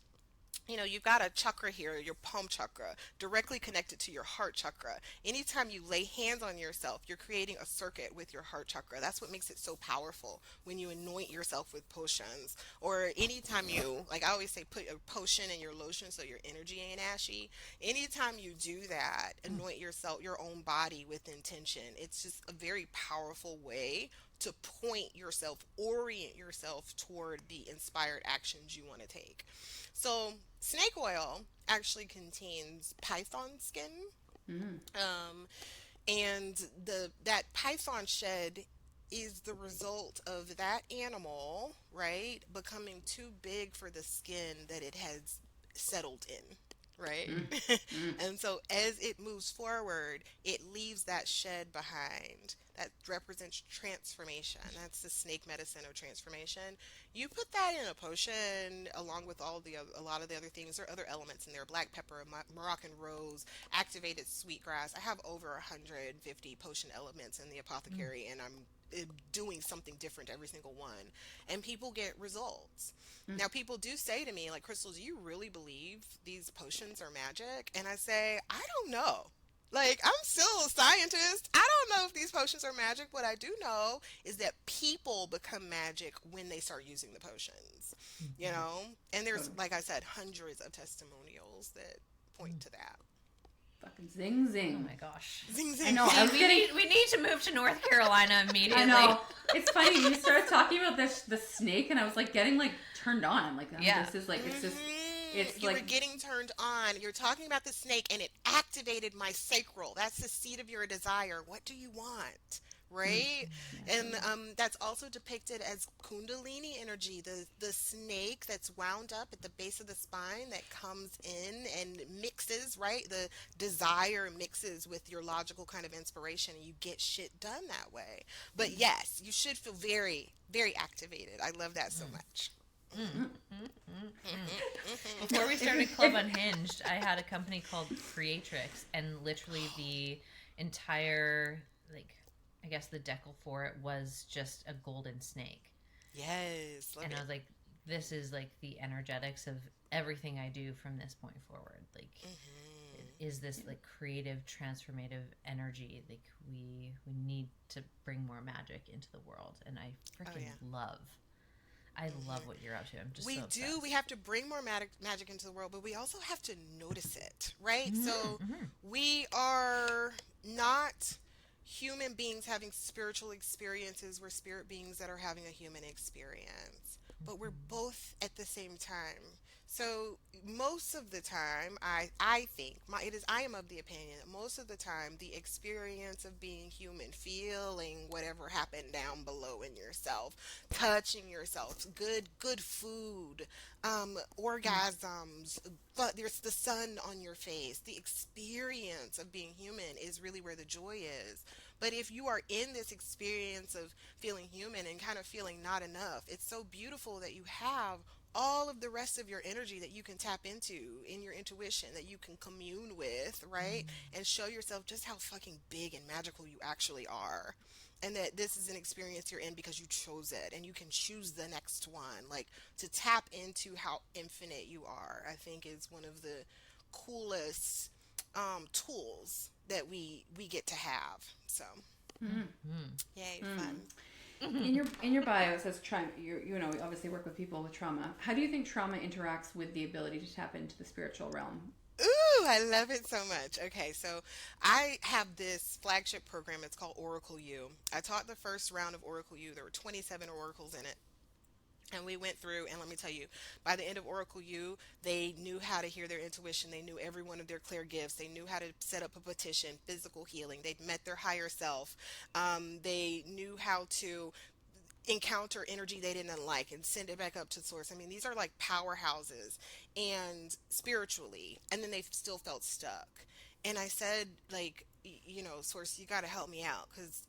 you know, you've got a chakra here, your palm chakra, directly connected to your heart chakra. Anytime you lay hands on yourself, you're creating a circuit with your heart chakra. That's what makes it so powerful when you anoint yourself with potions. Or anytime you, like I always say, put a potion in your lotion so your energy ain't ashy. Anytime you do that, anoint yourself, your own body with intention. It's just a very powerful way to point yourself, orient yourself toward the inspired actions you want to take. So, snake oil actually contains python skin. Mm. Um, and the that python shed is the result of that animal, right, becoming too big for the skin that it has settled in, right? Mm. Mm. And so as it moves forward, it leaves that shed behind. That represents transformation. That's the snake medicine of transformation. You put that in a potion along with a lot of the other things. There are other elements in there: black pepper, Moroccan rose, activated sweetgrass. I have over 150 potion elements in the apothecary, and I'm doing something different every single one, and people get results. Now, people do say to me, like, Crystal, do you really believe these potions are magic? And I say, I don't know. Like, I'm still a scientist. I don't know if these potions are magic. What I do know is that people become magic when they start using the potions, you know? And there's, like I said, hundreds of testimonials that point to that. Fucking zing Oh zing. my gosh. Zing, zing, I know. zing. I was getting. We need to move to North Carolina immediately. I know. It's funny. You started talking about the snake, and I was like getting like turned on. I'm like, oh, Yeah. this is like it's just. It's You like were getting turned on. You're talking about the snake, and it activated my sacral. That's the seat of your desire. What do you want? Right? And that's also depicted as Kundalini energy, the snake that's wound up at the base of the spine that comes in and mixes, right? The desire mixes with your logical kind of inspiration, and you get shit done that way. But yes, you should feel very, very activated. I love that so much. Before we started Club Unhinged, I had a company called Creatrix, and literally the entire, like, I guess the decal for it was just a golden snake. Yes. Love And it. I was like, this is like the energetics of everything I do from this point forward. Like, is this like creative, transformative energy? Like, we need to bring more magic into the world, and I freaking love. I love what you're up to. I'm just We so do. obsessed. We have to bring more magic into the world, but we also have to notice it, right? So we are not human beings having spiritual experiences. We're spirit beings that are having a human experience, but we're both at the same time. So most of the time, I think I am of the opinion that most of the time the experience of being human, feeling whatever happened down below in yourself, touching yourself, good food, orgasms, but there's the sun on your face. The experience of being human is really where the joy is. But if you are in this experience of feeling human and kind of feeling not enough, it's so beautiful that you have all of the rest of your energy that you can tap into in your intuition, that you can commune with, right? And show yourself just how fucking big and magical you actually are. And that this is an experience you're in because you chose it, and you can choose the next one. Like, to tap into how infinite you are, I think is one of the coolest tools that we get to have. So, yay, fun. in your bio it says you know, we obviously work with people with trauma. How do you think trauma interacts with the ability to tap into the spiritual realm? Ooh, I love it so much. Okay, so I have this flagship program. It's called Oracle U. I taught the first round of Oracle U. There were 27 oracles in it. And we went through, and let me tell you, by the end of Oracle U, they knew how to hear their intuition. They knew every one of their clear gifts. They knew how to set up a petition, physical healing. They'd met their higher self. They knew how to encounter energy they didn't like and send it back up to source. I mean, these are like powerhouses and spiritually, and then they still felt stuck. And I said, like, you know, source, you got to help me out, because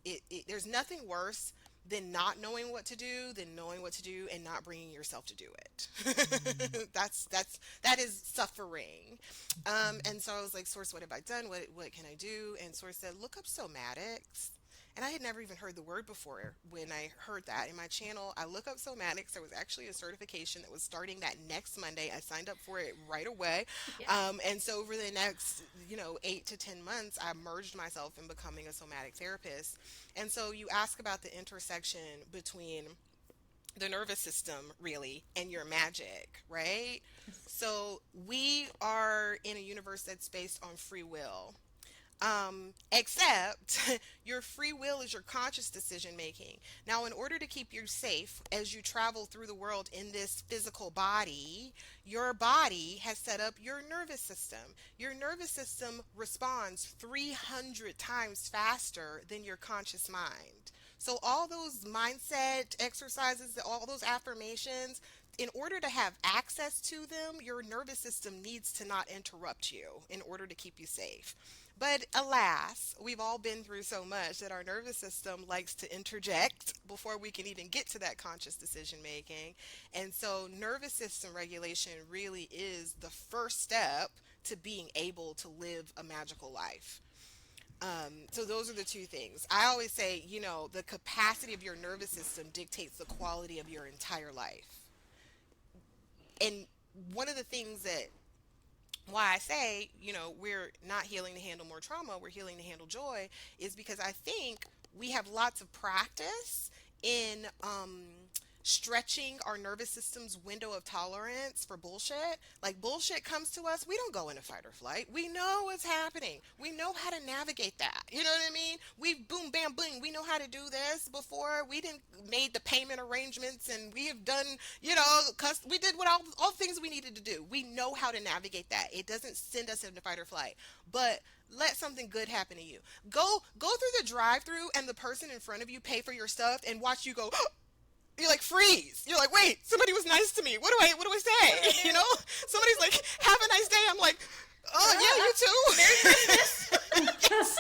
there's nothing worse than not knowing what to do, than knowing what to do and not bringing yourself to do it. That is suffering. And so I was like, source, what have I done? What can I do? And source said, look up somatics. And I had never even heard the word before. When I heard that in my channel, I look up somatics. There was actually a certification that was starting that next Monday. I signed up for it right away. Yeah. And so over the next, 8 to 10 months, I immersed myself in becoming a somatic therapist. And so you ask about the intersection between the nervous system, really, and your magic, right? So we are in a universe that's based on free will. Except your free will is your conscious decision making. Now, in order to keep you safe as you travel through the world in this physical body, your body has set up your nervous system. Your nervous system responds 300 times faster than your conscious mind. So, all those mindset exercises, all those affirmations, in order to have access to them, your nervous system needs to not interrupt you in order to keep you safe. But alas, we've all been through so much that our nervous system likes to interject before we can even get to that conscious decision making. And so, nervous system regulation really is the first step to being able to live a magical life. So those are the two things. I always say, the capacity of your nervous system dictates the quality of your entire life. And one of the things that why I say, we're not healing to handle more trauma, we're healing to handle joy, is because I think we have lots of practice in stretching our nervous system's window of tolerance for bullshit. Like, bullshit comes to us, we don't go into fight or flight. We know what's happening. We know how to navigate that. You know what I mean? We've boom, bam, boom. We know how to do this before. We didn't made the payment arrangements, and we have done, we did what all things we needed to do. We know how to navigate that. It doesn't send us into fight or flight. But let something good happen to you. Go through the drive-through, and the person in front of you pay for your stuff, and watch you go. You're like, freeze. You're like, wait, somebody was nice to me. What do I say? Somebody's like, have a nice day. I'm like, oh yeah, you too. Merry Christmas.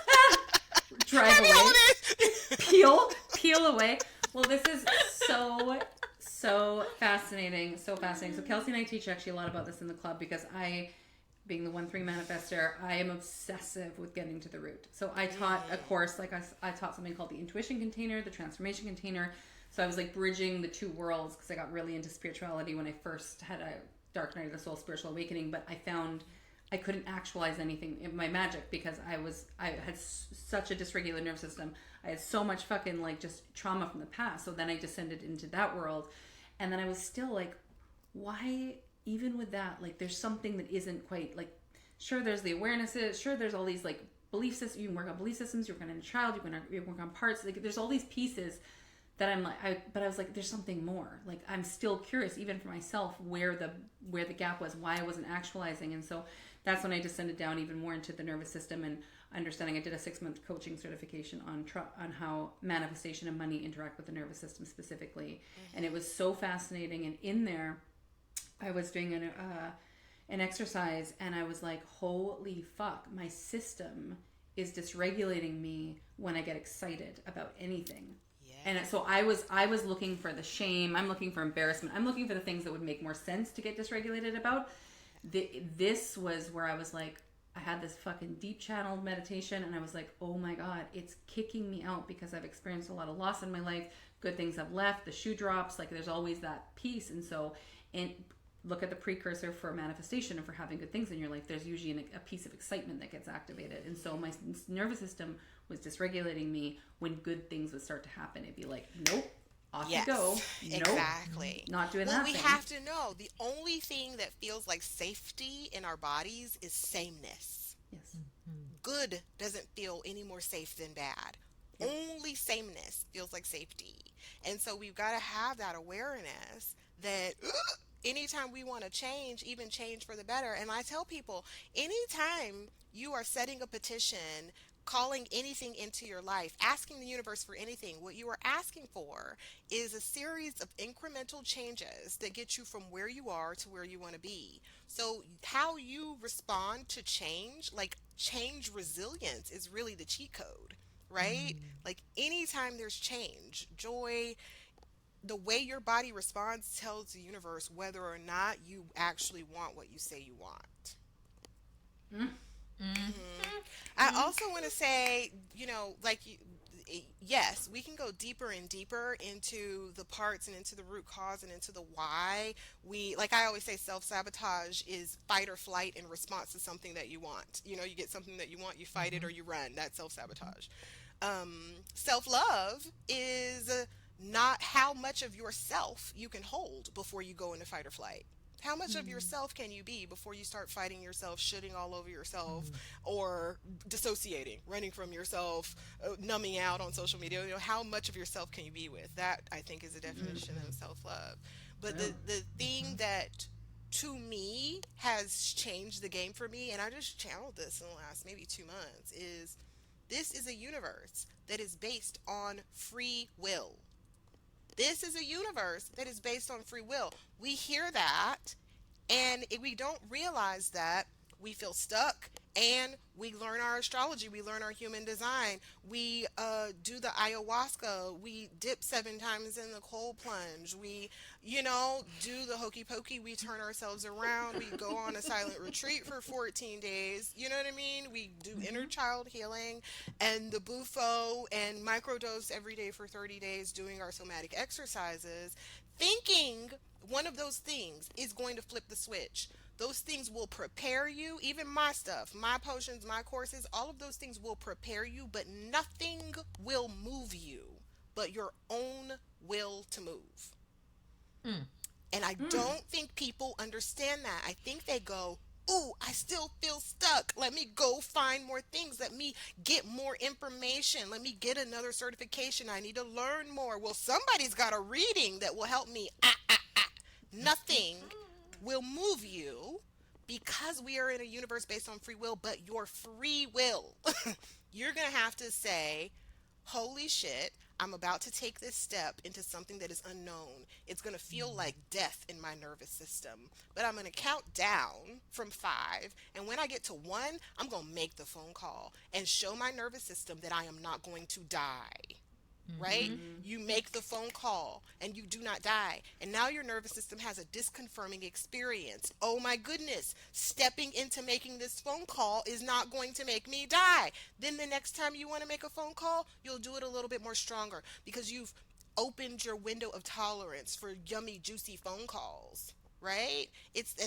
Drive Happy away. holidays. Peel away. Well, this is so fascinating. So fascinating. So Kelsey and I teach actually a lot about this in the club, because I, being the 1-3 manifester, I am obsessive with getting to the root. So I taught a course, like I taught something called the intuition container, the transformation container. So I was like bridging the two worlds, because I got really into spirituality when I first had a dark night of the soul spiritual awakening, but I found I couldn't actualize anything in my magic, because I had such a dysregulated nervous system. I had so much fucking like just trauma from the past. So then I descended into that world, and then I was still like, why even with that, like there's something that isn't quite like, sure, there's the awarenesses, sure, there's all these like belief systems, you can work on belief systems, you work on inner child, you can work on parts, like there's all these pieces that I'm like, but I was like, there's something more. Like, I'm still curious, even for myself, where the gap was, why I wasn't actualizing. And so that's when I descended down even more into the nervous system and understanding. I did a 6-month coaching certification on how manifestation and money interact with the nervous system specifically. And it was so fascinating. And in there, I was doing an exercise, and I was like, holy fuck, my system is dysregulating me when I get excited about anything. And so I was looking for the shame. I'm looking for embarrassment. I'm looking for the things that would make more sense to get dysregulated about. This was where I was like, I had this fucking deep channeled meditation, and I was like, oh my God, it's kicking me out, because I've experienced a lot of loss in my life. Good things have left. The shoe drops. Like, there's always that piece. And so, and look at the precursor for manifestation and for having good things in your life. There's usually a piece of excitement that gets activated. And so my nervous system was dysregulating me when good things would start to happen. It'd be like, nope, off you go. Nope, exactly. Not doing that. Well, we have to know the only thing that feels like safety in our bodies is sameness. Yes. Good doesn't feel any more safe than bad. Yep. Only sameness feels like safety. And so we've got to have that awareness that anytime we want to change, even change for the better. And I tell people, anytime you are setting a petition, calling anything into your life, asking the universe for anything, what you are asking for is a series of incremental changes that get you from where you are to where you want to be. So how you respond to change, like change resilience, is really the cheat code, right? Like anytime there's change, joy, the way your body responds tells the universe whether or not you actually want what you say you want. I also want to say, yes, we can go deeper and deeper into the parts and into the root cause and into the why. Like I always say, self-sabotage is fight or flight in response to something that you want. You get something that you want, you fight it or you run. That's self-sabotage. Self-love is not how much of yourself you can hold before you go into fight or flight. How much of yourself can you be before you start fighting yourself, shitting all over yourself, or dissociating, running from yourself, numbing out on social media? How much of yourself can you be with? That, I think, is a definition of self-love. But the thing that, to me, has changed the game for me, and I just channeled this in the last maybe 2 months, is this is a universe that is based on free will. This is a universe that is based on free will. We hear that, and if we don't realize that, we feel stuck, and we learn our astrology, we learn our human design, we do the ayahuasca, we dip 7 times in the cold plunge, we, do the hokey pokey, we turn ourselves around, we go on a silent retreat for 14 days, you know what I mean? We do inner child healing, and the bufo, and microdose every day for 30 days, doing our somatic exercises, thinking one of those things is going to flip the switch. Those things will prepare you, even my stuff, my potions, my courses, all of those things will prepare you, but nothing will move you but your own will to move. And I don't think people understand that. I think they go, ooh, I still feel stuck. Let me go find more things. Let me get more information. Let me get another certification. I need to learn more. Well, somebody's got a reading that will help me. Nothing will move you, because we are in a universe based on free will, but your free will, you're going to have to say, holy shit, I'm about to take this step into something that is unknown. It's going to feel like death in my nervous system, but I'm going to count down from 5. And when I get to 1, I'm going to make the phone call and show my nervous system that I am not going to die. Right? You make the phone call and you do not die. And now your nervous system has a disconfirming experience. Oh my goodness, stepping into making this phone call is not going to make me die. Then the next time you want to make a phone call, you'll do it a little bit more stronger, because you've opened your window of tolerance for yummy, juicy phone calls. Right?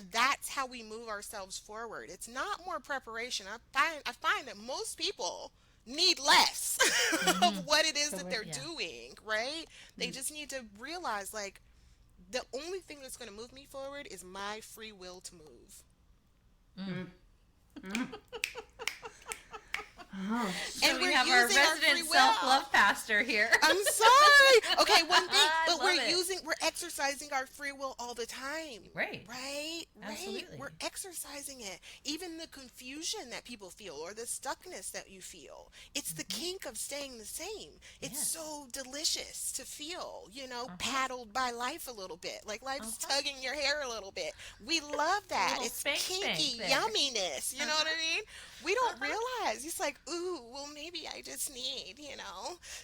That's how we move ourselves forward. It's not more preparation. I find that most people need less of what it is that they're doing, right? They just need to realize, like, the only thing that's going to move me forward is my free will to move. So and we we're have our using our resident free will. self-love pastor here. I'm sorry. Okay, one thing, but love we're exercising our free will all the time. Right. Absolutely. We're exercising it. Even the confusion that people feel, or the stuckness that you feel, it's the kink of staying the same. It's so delicious to feel, paddled by life a little bit, like life's tugging your hair a little bit. We love that. It's kinky yumminess. You know what I mean? We don't realize. It's like, ooh, well, maybe I just need,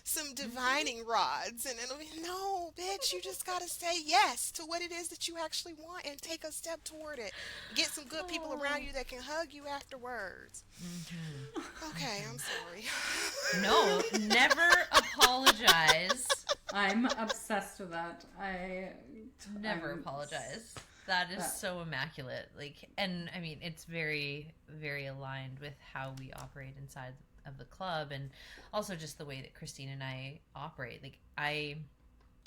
some divining rods. And it'll be, no, bitch, you just got to say yes to what it is that you actually want and take a step toward it. Get some good people around you that can hug you afterwards. Okay, I'm sorry. No, never apologize. I'm obsessed with that. Never apologize. That is so immaculate. And I mean, it's very, very aligned with how we operate inside of the club, and also just the way that Christine and I operate. I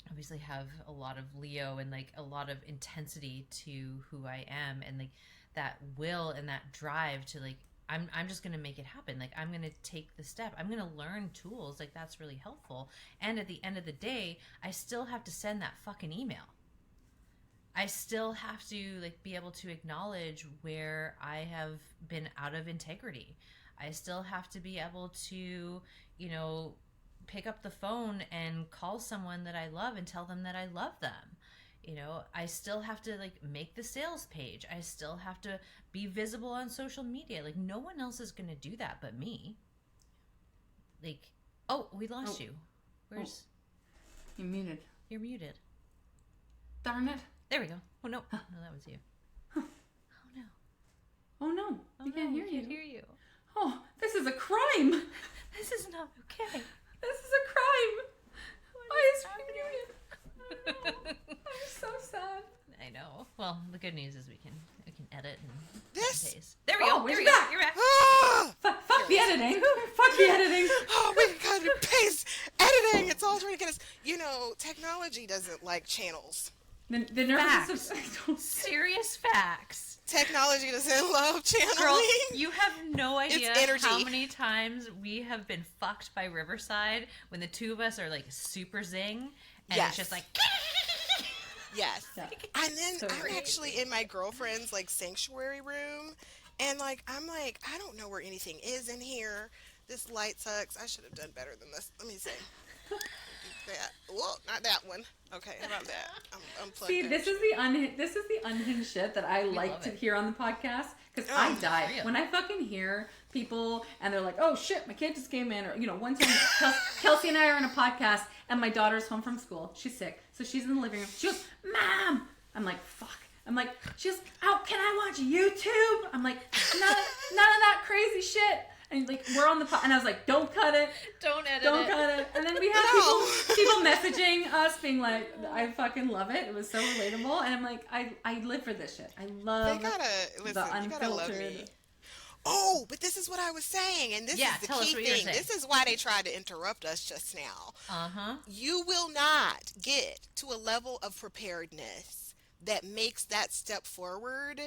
obviously have a lot of Leo and a lot of intensity to who I am, and that will and that drive to I'm just going to make it happen. I'm going to take the step. I'm going to learn tools. That's really helpful. And at the end of the day, I still have to send that fucking email. I still have to be able to acknowledge where I have been out of integrity. I still have to be able to, pick up the phone and call someone that I love and tell them that I love them. I still have to make the sales page. I still have to be visible on social media. No one else is going to do that but me. Oh, we lost you. Where's... You're muted. You're muted. Darn it. There we go. Oh, no. No, that was you. Huh. Oh, no. Oh, no. Oh, we can't hear you. Can't hear you. Oh, this is a crime. This is not okay. This is a crime. Why is he muted? I'm so sad. I know. Well, the good news is we can edit and This? paste. There we go. There we go. back. You're back. Fuck the editing. Fuck the editing. Oh, we got to paste editing. It's all trying to get us. Technology doesn't like channels. The nervous system. Serious facts. Technology doesn't love channeling. Girl, you have no idea energy. how many times we have been fucked by Riverside when the two of us are like super zing and Yes. it's just like Yes. Yeah. And then So I'm great. actually in my girlfriend's like sanctuary room, and like I'm like, I don't know where anything is in here. This light sucks. I should have done better than this. Let me see. That. Well, not that one. Okay, how about that? I'm plugged See, in. this is the unhinged shit that I like love to it. hear on the podcast, because Oh, I die real. when I fucking hear people and they're like, "Oh shit, my kid just came in," or one time Kelsey and I are in a podcast and my daughter's home from school. She's sick, so she's in the living room. She goes, "Mom," I'm like, "Fuck." I'm like, she goes, "Oh, can I watch YouTube?" I'm like, none of that crazy shit. And like we're on the and I was like, "Don't cut it." don't edit Don't it. cut it. And then we have No. people messaging us being like, I fucking love it. It was so relatable. And I'm like, I live for this shit. I They love gotta listen. You gotta love me. unfiltered. Oh, but this is what I was saying, and this Yeah, is the tell us key what you were thing. saying. This is why they tried to interrupt us just now. Uh-huh. You will not get to a level of preparedness that makes that step forward,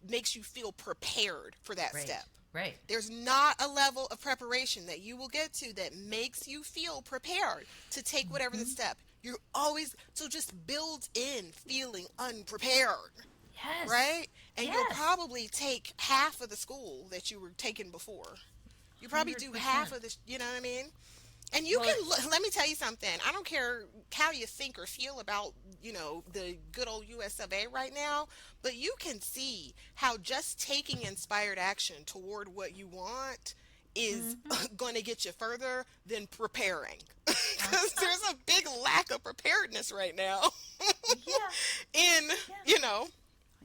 makes you feel prepared for that Right. step. Right. There's not a level of preparation that you will get to that makes you feel prepared to take whatever the step. You're always, so just build in feeling unprepared, Yes. right? And you'll Yes. probably take half of the school that you were taking before. You probably do 100%. half of the, you know what I mean? And you Well, can, let me tell you something. I don't care how you think or feel about, the good old US of A right now, but you can see how just taking inspired action toward what you want is going to get you further than preparing. Because there's a big lack of preparedness right now Yeah. in,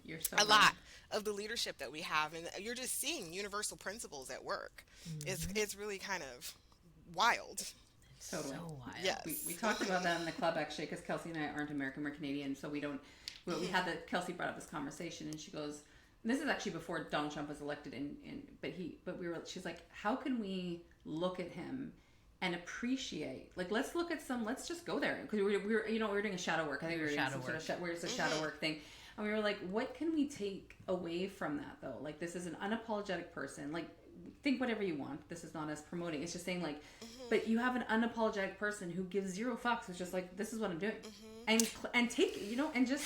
You're so a right. lot of the leadership that we have. And you're just seeing universal principles at work. It's really kind of wild. Totally. So wild. Yes. We talked about that in the club actually, because Kelsey and I aren't American, we're Canadian, so we don't. We had Kelsey brought up this conversation, and she goes, and this is actually before Donald Trump was elected, she's like, how can we look at him and appreciate, like, let's just go there, because we were we were doing a shadow work. I think we were doing Shadow some work. sort of shadow work thing. And we were like, what can we take away from that though? Like, this is an unapologetic person. Like, think whatever you want. This is not us promoting. It's just saying, like, but you have an unapologetic person who gives zero fucks. It's just like, this is what I'm doing, and take and just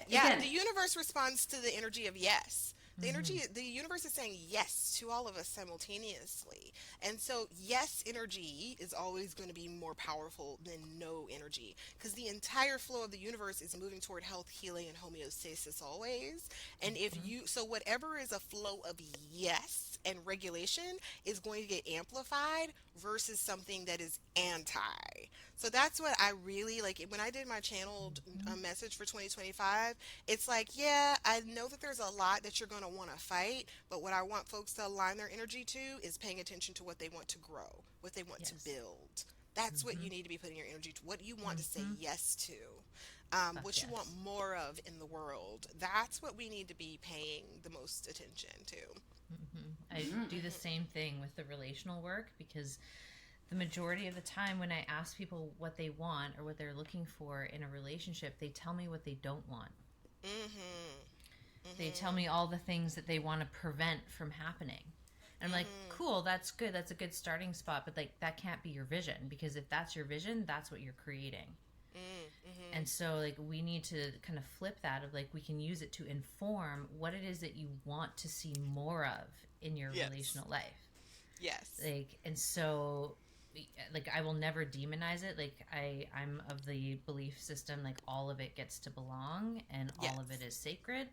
again, The universe responds to the energy of yes. The universe is saying yes to all of us simultaneously. And so yes energy is always going to be more powerful than no energy, because the entire flow of the universe is moving toward health, healing, and homeostasis always. And so whatever is a flow of yes and regulation is going to get amplified versus something that is anti. So that's what I really like when I did my channeled message for 2025. It's like, yeah, I know that there's a lot that you're going to want to fight, but what I want folks to align their energy to is paying attention to what they want to grow, what they want to build. That's what you need to be putting your energy to, what you want to say yes to, what you want more of in the world. That's what we need to be paying the most attention to. I do the same thing with the relational work, because the majority of the time when I ask people what they want or what they're looking for in a relationship, they tell me what they don't want. They tell me all the things that they want to prevent from happening. And I'm like, cool, that's good. That's a good starting spot. But like, that can't be your vision, because if that's your vision, that's what you're creating. And so like, we need to kind of flip that of like, we can use it to inform what it is that you want to see more of in your relational life. Yes. Like, and so like, I will never demonize it. Like, I'm of the belief system, like, all of it gets to belong and all of it is sacred.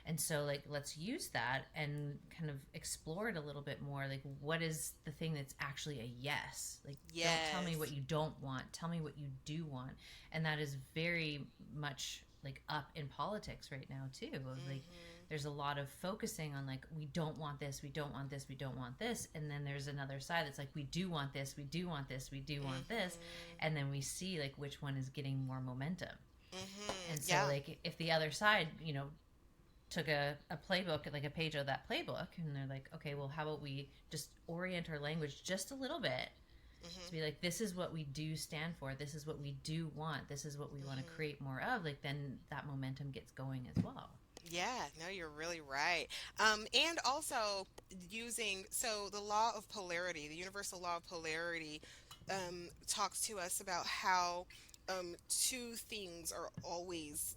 And so like, let's use that and kind of explore it a little bit more. Like, what is the thing that's actually a yes? Like, don't tell me what you don't want. Tell me what you do want. And that is very much like up in politics right now too. Of like, there's a lot of focusing on like, we don't want this, we don't want this, we don't want this. And then there's another side that's like, we do want this, we do want this, we do want this. And then we see like which one is getting more momentum. And so like, if the other side, took a playbook, like a page of that playbook, and they're like, okay, well, how about we just orient our language just a little bit to be like, this is what we do stand for, this is what we do want, this is what we want to create more of, like then that momentum gets going as well. Yeah, no, you're really right. And also so the law of polarity, the universal law of polarity, talks to us about how two things are always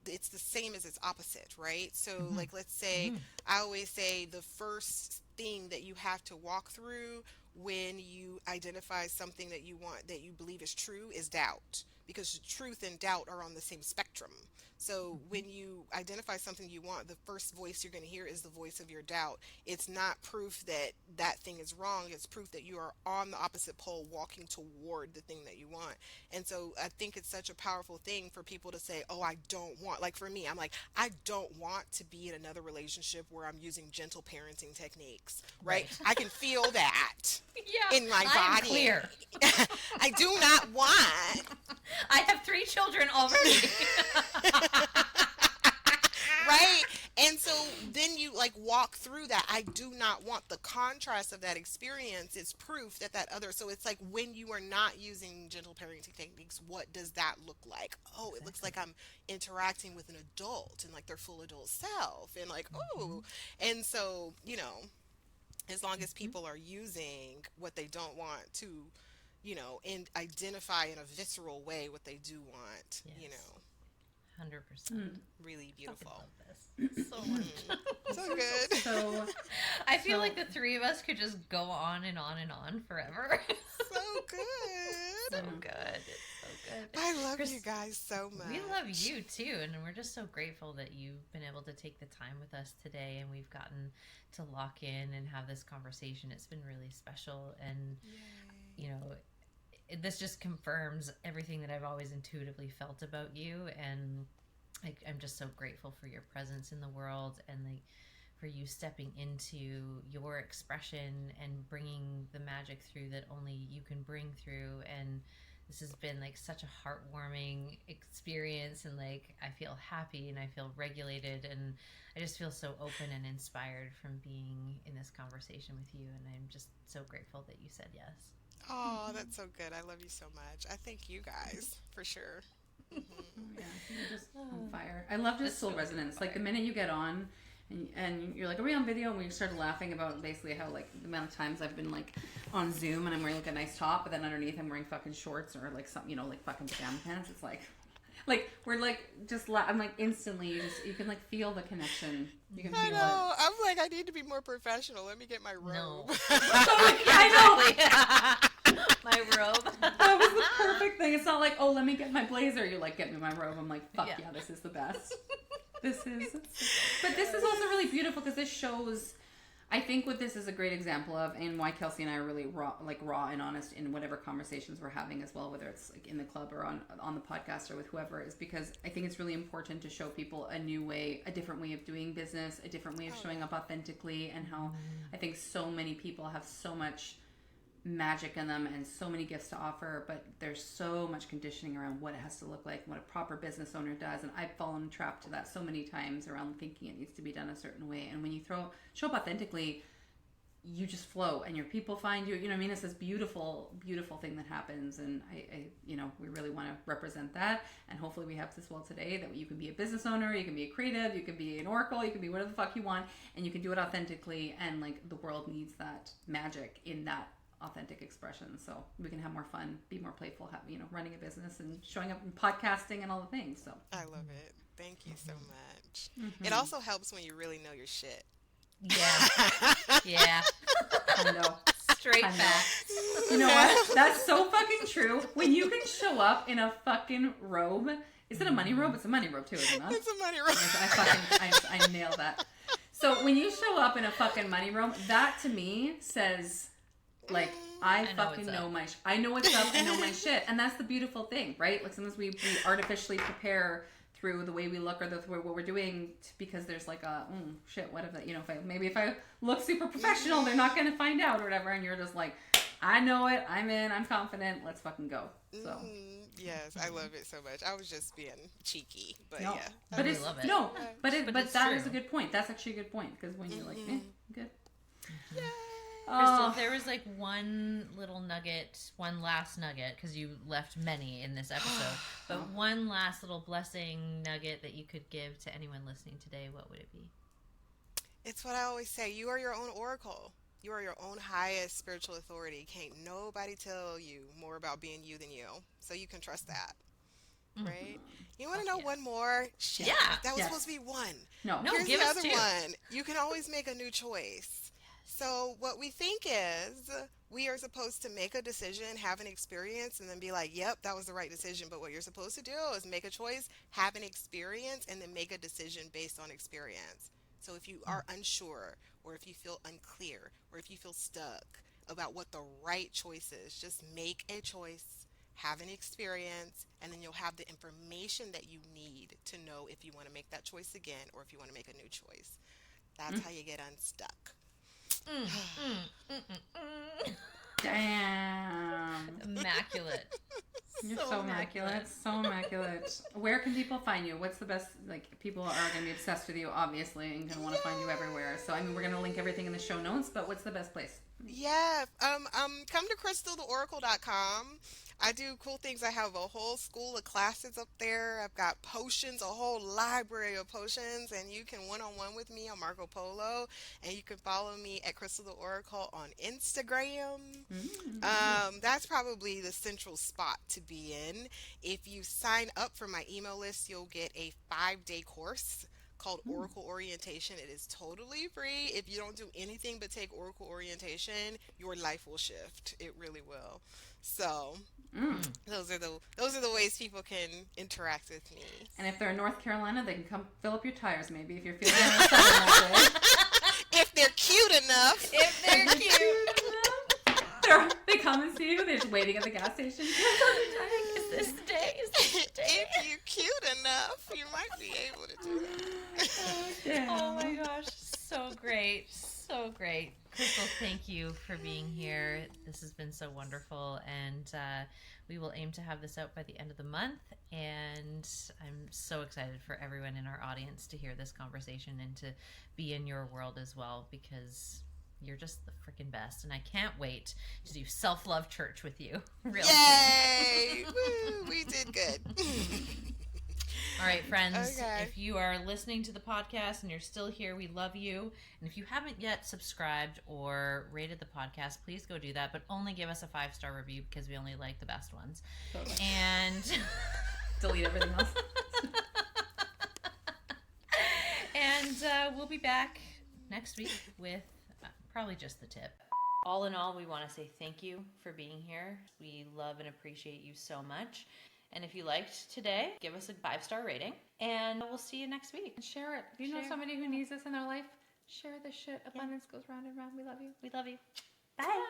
it's the same as its opposite, right? So like, let's say, I always say the first thing that you have to walk through when you identify something that you want, that you believe is true, is doubt, because truth and doubt are on the same spectrum. So when you identify something you want, the first voice you're going to hear is the voice of your doubt. It's not proof that that thing is wrong. It's proof that you are on the opposite pole walking toward the thing that you want. And so I think it's such a powerful thing for people to say, oh, I don't want, like for me, I'm like, I don't want to be in another relationship where I'm using gentle parenting techniques, right? I can feel that in my I'm body. clear. I do not want. I have 3 children already. Right? And so then you like walk through that. I do not want. The contrast of that experience is proof that other. So it's like, when you are not using gentle parenting techniques, what does that look like? Oh, it looks like I'm interacting with an adult and like their full adult self, and like, oh. And so, as long as people are using what they don't want to, and identify in a visceral way what they do want, 100%. really beautiful. I love this so much. So good. So I feel like the 3 of us could just go on and on and on forever. So good. So good. It's so good. I love Chris, you guys so much. We love you too, and we're just so grateful that you've been able to take the time with us today, and we've gotten to lock in and have this conversation. It's been really special, and this just confirms everything that I've always intuitively felt about you, and I'm just so grateful for your presence in the world, and for you stepping into your expression and bringing the magic through that only you can bring through. And this has been like such a heartwarming experience, and like I feel happy and I feel regulated, and I just feel so open and inspired from being in this conversation with you, and I'm just so grateful that you said yes. Oh, that's so good. I love you so much. I thank you guys for sure. Yeah, you're just on fire. I love just soul resonance. Like the minute you get on and you're like, are we on video? And we started laughing about basically how like the amount of times I've been like on Zoom and I'm wearing like a nice top, but then underneath I'm wearing fucking shorts or like some, like fucking pajama pants. It's like we're like just I'm like instantly you can like feel the connection. You can feel I know. I'm like, I need to be more professional. Let me get my robe. No. I know. My robe. That was the perfect thing. It's not like, oh, let me get my blazer. You're like, get me my robe. I'm like, fuck yeah, this is the best. But this is also really beautiful because this shows, I think what this is a great example of, and why Kelsey and I are really raw and honest in whatever conversations we're having as well, whether it's like in the club or on the podcast or with whoever, is because I think it's really important to show people a new way, a different way of doing business, a different way of showing up authentically, and how I think so many people have so much magic in them and so many gifts to offer, but there's so much conditioning around what it has to look like, what a proper business owner does, and I've fallen trapped to that so many times around thinking it needs to be done a certain way. And when you show up authentically, you just flow and your people find you. You know what I mean? It's this beautiful, beautiful thing that happens, and I we really want to represent that, and hopefully we have this well today, that you can be a business owner, you can be a creative, you can be an oracle, you can be whatever the fuck you want, and you can do it authentically, and like the world needs that magic in that authentic expression, so we can have more fun, be more playful, have running a business and showing up and podcasting and all the things. So I love it. Thank you so much. It also helps when you really know your shit. Yeah. I know. Straight facts. You know what? That's so fucking true. When you can show up in a fucking robe, is it a money robe? It's a money robe too, isn't it? It's a money robe. I nailed that. So when you show up in a fucking money robe, that to me says, like, I fucking know my I know what's up, I know my shit. And that's the beautiful thing, right? Like sometimes we artificially prepare through the way we look or what we're doing because there's like a, shit, what if that, if I look super professional, they're not going to find out or whatever. And you're just like, I know it, I'm in, I'm confident, let's fucking go. So. Yes, I love it so much. I was just being cheeky, but no, yeah. But it's, love it. No, but that true. is a good point. That's actually a good point because when you're like, good. Yay. Crystal, if there was like one little nugget, one last nugget, because you left many in this episode, but one last little blessing nugget that you could give to anyone listening today, what would it be? It's what I always say. You are your own oracle. You are your own highest spiritual authority. Can't nobody tell you more about being you than you. So you can trust that. Right? You want to know one more? Shit. Yeah. That was supposed to be one. No, Here's give the us other two. one. You can always make a new choice. So what we think is we are supposed to make a decision, have an experience, and then be like, yep, that was the right decision. But what you're supposed to do is make a choice, have an experience, and then make a decision based on experience. So if you are unsure, or if you feel unclear, or if you feel stuck about what the right choice is, just make a choice, have an experience, and then you'll have the information that you need to know if you want to make that choice again or if you want to make a new choice. That's how you get unstuck. Damn. Immaculate. You're so immaculate. So immaculate. Where can people find you? What's the best, like, people are going to be obsessed with you, obviously, and going to want to find you everywhere. So, I mean, we're going to link everything in the show notes, but what's the best place? Yeah, come to crystaltheoracle.com. I do cool things. I have a whole school of classes up there. I've got potions, a whole library of potions, and you can one-on-one with me on Marco Polo, and you can follow me at Crystal the Oracle on Instagram. That's probably the central spot to be in. If you sign up for my email list, you'll get a 5-day course called Oracle Orientation. It is totally free. If you don't do anything but take Oracle Orientation, your life will shift. It really will. So those are the ways people can interact with me. And if they're in North Carolina, they can come fill up your tires, maybe, if you're feeling like If they're cute enough. If they're cute. They come and see you. They're just waiting at the gas station. Is this the day? Is this the day? If you're cute enough, you might be able to do that. Oh my gosh, so great. So great. Crystal, thank you for being here. This has been so wonderful, and we will aim to have this out by the end of the month, and I'm so excited for everyone in our audience to hear this conversation and to be in your world as well, because you're just the freaking best, and I can't wait to do self-love church with you. Real soon. Yay! Woo, we did good. All right, friends, Okay. if you are listening to the podcast and you're still here, we love you. And if you haven't yet subscribed or rated the podcast, please go do that, but only give us a 5-star review because we only like the best ones. Totally. And Delete everything else. and we'll be back next week with probably just the tip. All in all, we want to say thank you for being here. We love and appreciate you so much. And if you liked today, give us a 5-star rating, and we'll see you next week. Share it. If you know somebody who needs this in their life, share this shit. Abundance goes round and round. We love you. We love you. Bye.